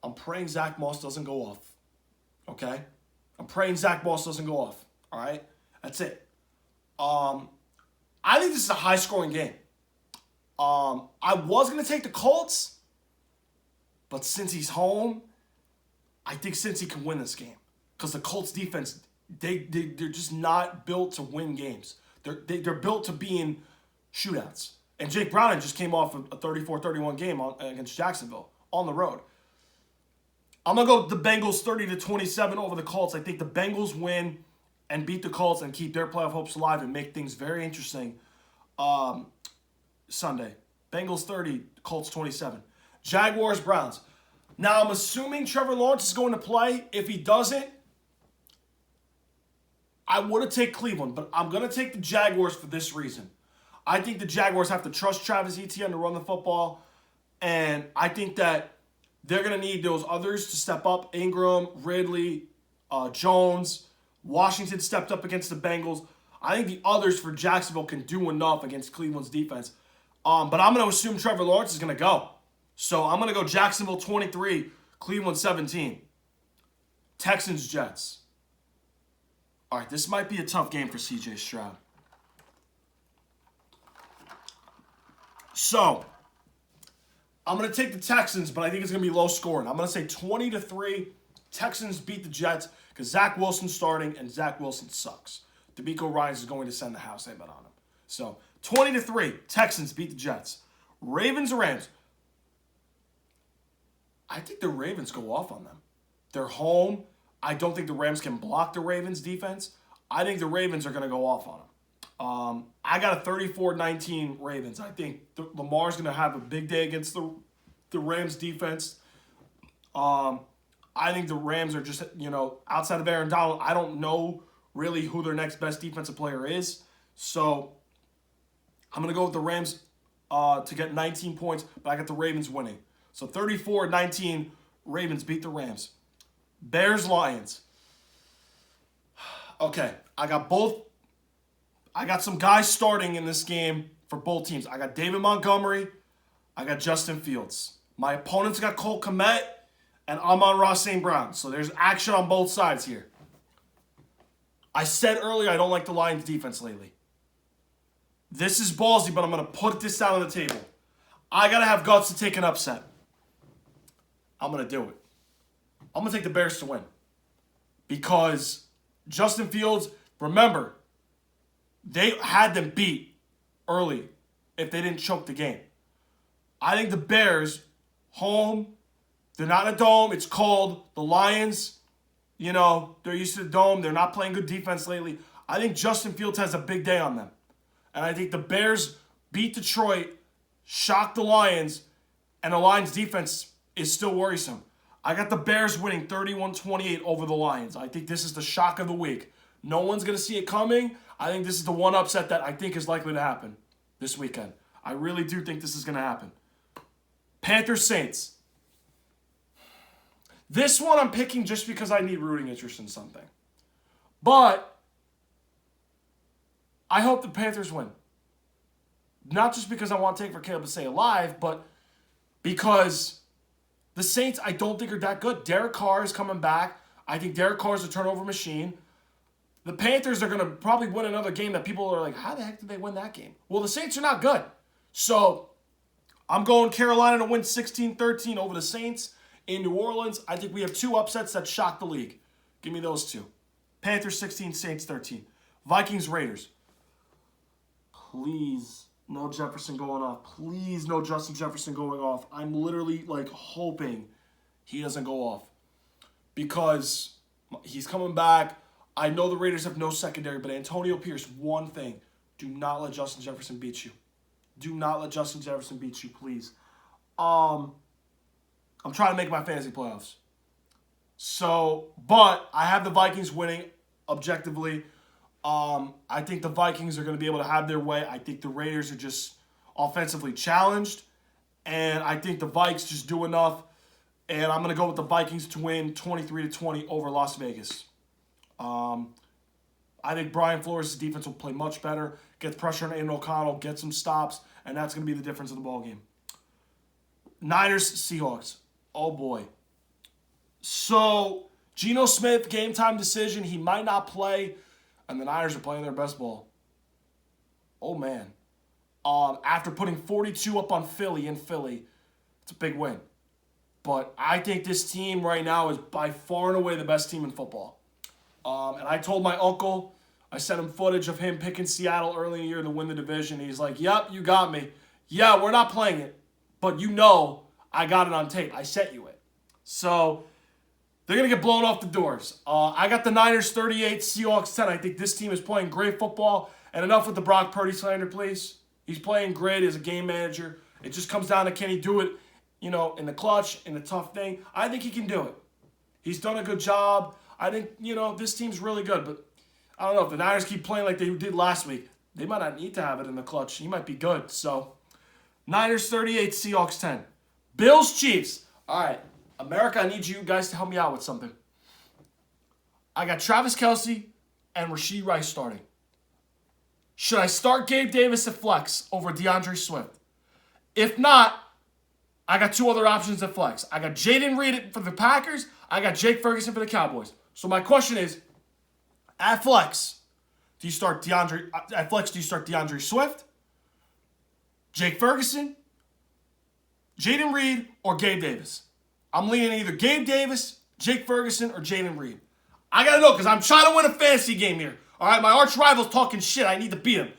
I'm praying Zach Moss doesn't go off. Okay? I'm praying Zach Moss doesn't go off. All right? That's it. I think this is a high-scoring game. I was going to take the Colts, but since he's home, I think Cincy can win this game. Because the Colts defense, they're just not built to win games. They're built to be in shootouts. And Jake Browning just came off a 34-31 game against Jacksonville on the road. I'm going to go with the Bengals 30-27 over the Colts. I think the Bengals win and beat the Colts and keep their playoff hopes alive and make things very interesting Sunday. Bengals 30, Colts 27. Jaguars, Browns. Now, I'm assuming Trevor Lawrence is going to play. If he doesn't, I would have taken Cleveland, but I'm going to take the Jaguars for this reason. I think the Jaguars have to trust Travis Etienne to run the football, and I think that they're going to need those others to step up. Ingram, Ridley, Jones. Washington stepped up against the Bengals. I think the others for Jacksonville can do enough against Cleveland's defense. But I'm going to assume Trevor Lawrence is going to go. So I'm going to go Jacksonville 23, Cleveland 17. Texans, Jets. All right, this might be a tough game for CJ Stroud. So, I'm going to take the Texans, but I think it's going to be low scoring. I'm going to say 20-3. Texans beat the Jets because Zach Wilson's starting and Zach Wilson sucks. DeMeco Ryans is going to send the house. I bet on him. So, 20-3. Texans beat the Jets. Ravens, Rams. I think the Ravens go off on them. They're home. I don't think the Rams can block the Ravens' defense. I think the Ravens are going to go off on them. I got a 34-19 Ravens. I think Lamar's going to have a big day against the Rams' defense. I think the Rams are just, outside of Aaron Donald, I don't know really who their next best defensive player is. So I'm going to go with the Rams to get 19 points, but I got the Ravens winning. So 34-19, Ravens beat the Rams. Bears, Lions. Okay, I got some guys starting in this game for both teams. I got David Montgomery. I got Justin Fields. My opponents got Cole Kmet and Amon-Ra St. Brown. So there's action on both sides here. I said earlier I don't like the Lions' defense lately. This is ballsy, but I'm going to put this down on the table. I got to have guts to take an upset. I'm going to do it. I'm going to take the Bears to win. Because Justin Fields, remember, they had them beat early if they didn't choke the game. I think the Bears, home, they're not in a dome. It's cold. The Lions, they're used to the dome. They're not playing good defense lately. I think Justin Fields has a big day on them. And I think the Bears beat Detroit, shock the Lions, and the Lions' defense is still worrisome. I got the Bears winning 31-28 over the Lions. I think this is the shock of the week. No one's going to see it coming. I think this is the one upset that I think is likely to happen this weekend. I really do think this is going to happen. Panthers, Saints. This one I'm picking just because I need rooting interest in something. But I hope the Panthers win. Not just because I want to take for Caleb to stay alive, but because the Saints, I don't think are that good. Derek Carr is coming back. I think Derek Carr is a turnover machine. The Panthers are going to probably win another game that people are like, how the heck did they win that game? Well, the Saints are not good. So I'm going Carolina to win 16-13 over the Saints in New Orleans. I think we have two upsets that shock the league. Give me those two. Panthers 16, Saints 13. Vikings, Raiders. Please, no Jefferson going off. Please, no Justin Jefferson going off. I'm literally hoping he doesn't go off because he's coming back. I know the Raiders have no secondary, but Antonio Pierce, one thing. Do not let Justin Jefferson beat you. Do not let Justin Jefferson beat you, please. I'm trying to make my fantasy playoffs. So, but I have the Vikings winning objectively. I think the Vikings are going to be able to have their way. I think the Raiders are just offensively challenged. And I think the Vikes just do enough. And I'm going to go with the Vikings to win 23-20 over Las Vegas. I think Brian Flores' defense will play much better, get the pressure on Aiden O'Connell, get some stops, and that's going to be the difference in the ballgame. Niners, Seahawks. Oh, boy. So, Geno Smith, game time decision. He might not play, and the Niners are playing their best ball. Oh, man. After putting 42 up on Philly in Philly, it's a big win. But I think this team right now is by far and away the best team in football. And I told my uncle, I sent him footage of him picking Seattle early in the year to win the division. He's like, yep, you got me. Yeah, we're not playing it. But you know I got it on tape. I sent you it. So they're going to get blown off the doors. I got the Niners 38, Seahawks 10. I think this team is playing great football. And enough with the Brock Purdy slander, please. He's playing great as a game manager. It just comes down to can he do it, in the clutch, in the tough thing. I think he can do it. He's done a good job. I think, this team's really good. But I don't know, if the Niners keep playing like they did last week, they might not need to have it in the clutch. He might be good. So, Niners 38, Seahawks 10. Bills, Chiefs. All right, America, I need you guys to help me out with something. I got Travis Kelce and Rashee Rice starting. Should I start Gabe Davis at flex over DeAndre Swift? If not, I got two other options at flex. I got Jaden Reed for the Packers. I got Jake Ferguson for the Cowboys. So my question is, at flex, do you start DeAndre Swift, Jake Ferguson, Jaden Reed, or Gabe Davis? I'm leaning either Gabe Davis, Jake Ferguson, or Jaden Reed. I got to know because I'm trying to win a fantasy game here. All right, my arch rival's talking shit. I need to beat him.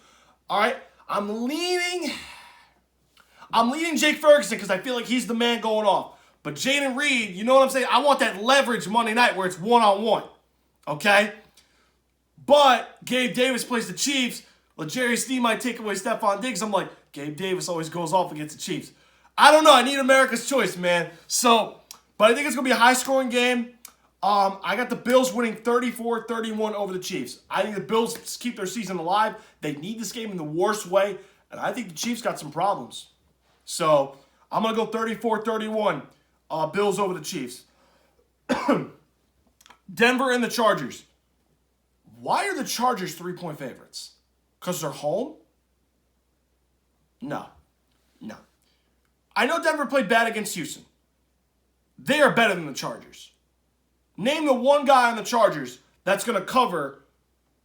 All right, I'm leaning Jake Ferguson because I feel like he's the man going off. But Jaden Reed, you know what I'm saying? I want that leverage Monday night where it's one-on-one. Okay? But Gabe Davis plays the Chiefs. L'Jarius Sneed might take away Stephon Diggs. I'm like, Gabe Davis always goes off against the Chiefs. I don't know. I need America's choice, man. So, but I think it's going to be a high-scoring game. I got the Bills winning 34-31 over the Chiefs. I think the Bills keep their season alive. They need this game in the worst way. And I think the Chiefs got some problems. So, I'm going to go 34-31. Bills over the Chiefs. Denver and the Chargers. Why are the Chargers 3-point favorites? Because they're home? No. I know Denver played bad against Houston. They are better than the Chargers. Name the one guy on the Chargers that's going to cover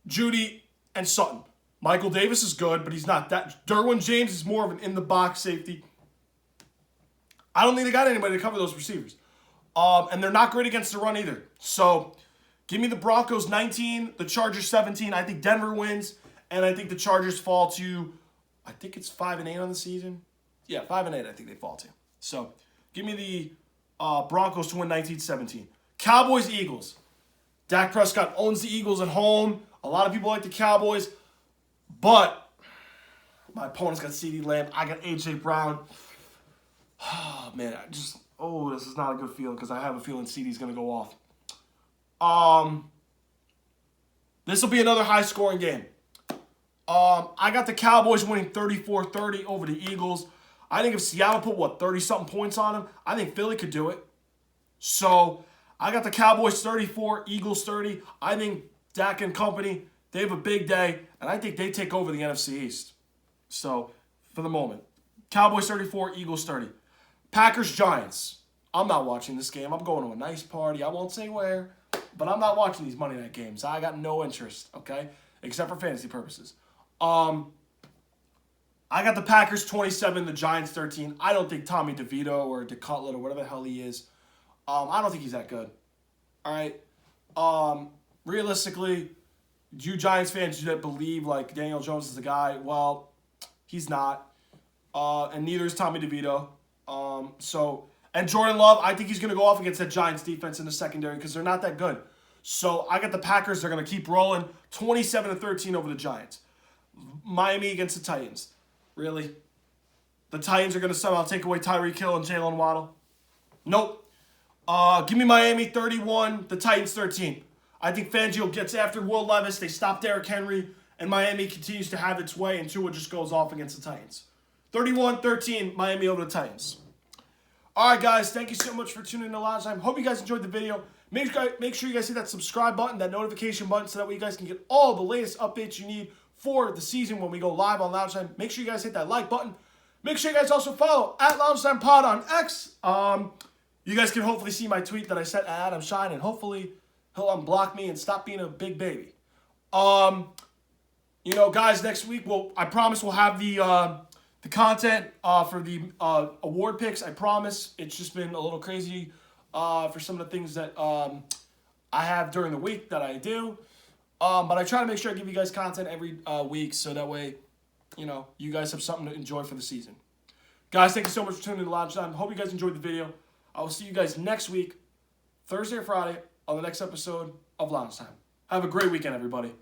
Judy and Sutton. Michael Davis is good, but he's not that. Derwin James is more of an in-the-box safety. I don't think they got anybody to cover those receivers. And they're not great against the run either. So, give me the Broncos 19, the Chargers 17. I think Denver wins, and I think the Chargers fall to, I think it's 5-8 on the season. Yeah, 5-8 I think they fall to. So, give me the Broncos to win 19-17. Cowboys, Eagles. Dak Prescott owns the Eagles at home. A lot of people like the Cowboys. But my opponent's got CeeDee Lamb. I got A.J. Brown. Oh, man. This is not a good feeling because I have a feeling CeeDee's going to go off. This will be another high-scoring game. I got the Cowboys winning 34-30 over the Eagles. I think if Seattle put, 30-something points on them, I think Philly could do it. So, I got the Cowboys 34, Eagles 30. I think Dak and company, they have a big day, and I think they take over the NFC East. So, for the moment, Cowboys 34, Eagles 30. Packers, Giants. I'm not watching this game. I'm going to a nice party. I won't say where, but I'm not watching these Monday night games. I got no interest, okay, except for fantasy purposes. I got the Packers 27, the Giants 13. I don't think Tommy DeVito or DeCutlet or whatever the hell he is, I don't think he's that good. All right. Realistically, you Giants fans that believe like Daniel Jones is the guy, well, he's not. And neither is Tommy DeVito. And Jordan Love, I think he's going to go off against that Giants defense in the secondary because they're not that good. So I got the Packers. They're going to keep rolling. 27-13 over the Giants. Miami against the Titans. Really? The Titans are going to somehow take away Tyreek Hill and Jalen Waddle? Nope. Give me Miami 31, the Titans 13. I think Fangio gets after Will Levis. They stop Derrick Henry, and Miami continues to have its way, and Tua just goes off against the Titans. 31-13, Miami over the Titans. All right, guys, thank you so much for tuning in to Loungetime. Hope you guys enjoyed the video. Make sure you guys hit that subscribe button, that notification button, so that way you guys can get all the latest updates you need for the season when we go live on Loungetime. Make sure you guys hit that like button. Make sure you guys also follow at Loungetime Pod on X. You guys can hopefully see my tweet that I sent at Adam Shine, and hopefully he'll unblock me and stop being a big baby. Guys, next week, I promise we'll have the content for the award picks. I promise. It's just been a little crazy for some of the things that I have during the week that I do. But I try to make sure I give you guys content every week, so that way, you guys have something to enjoy for the season. Guys, thank you so much for tuning in to Loungetime. Hope you guys enjoyed the video. I will see you guys next week, Thursday or Friday, on the next episode of Loungetime. Have a great weekend, everybody.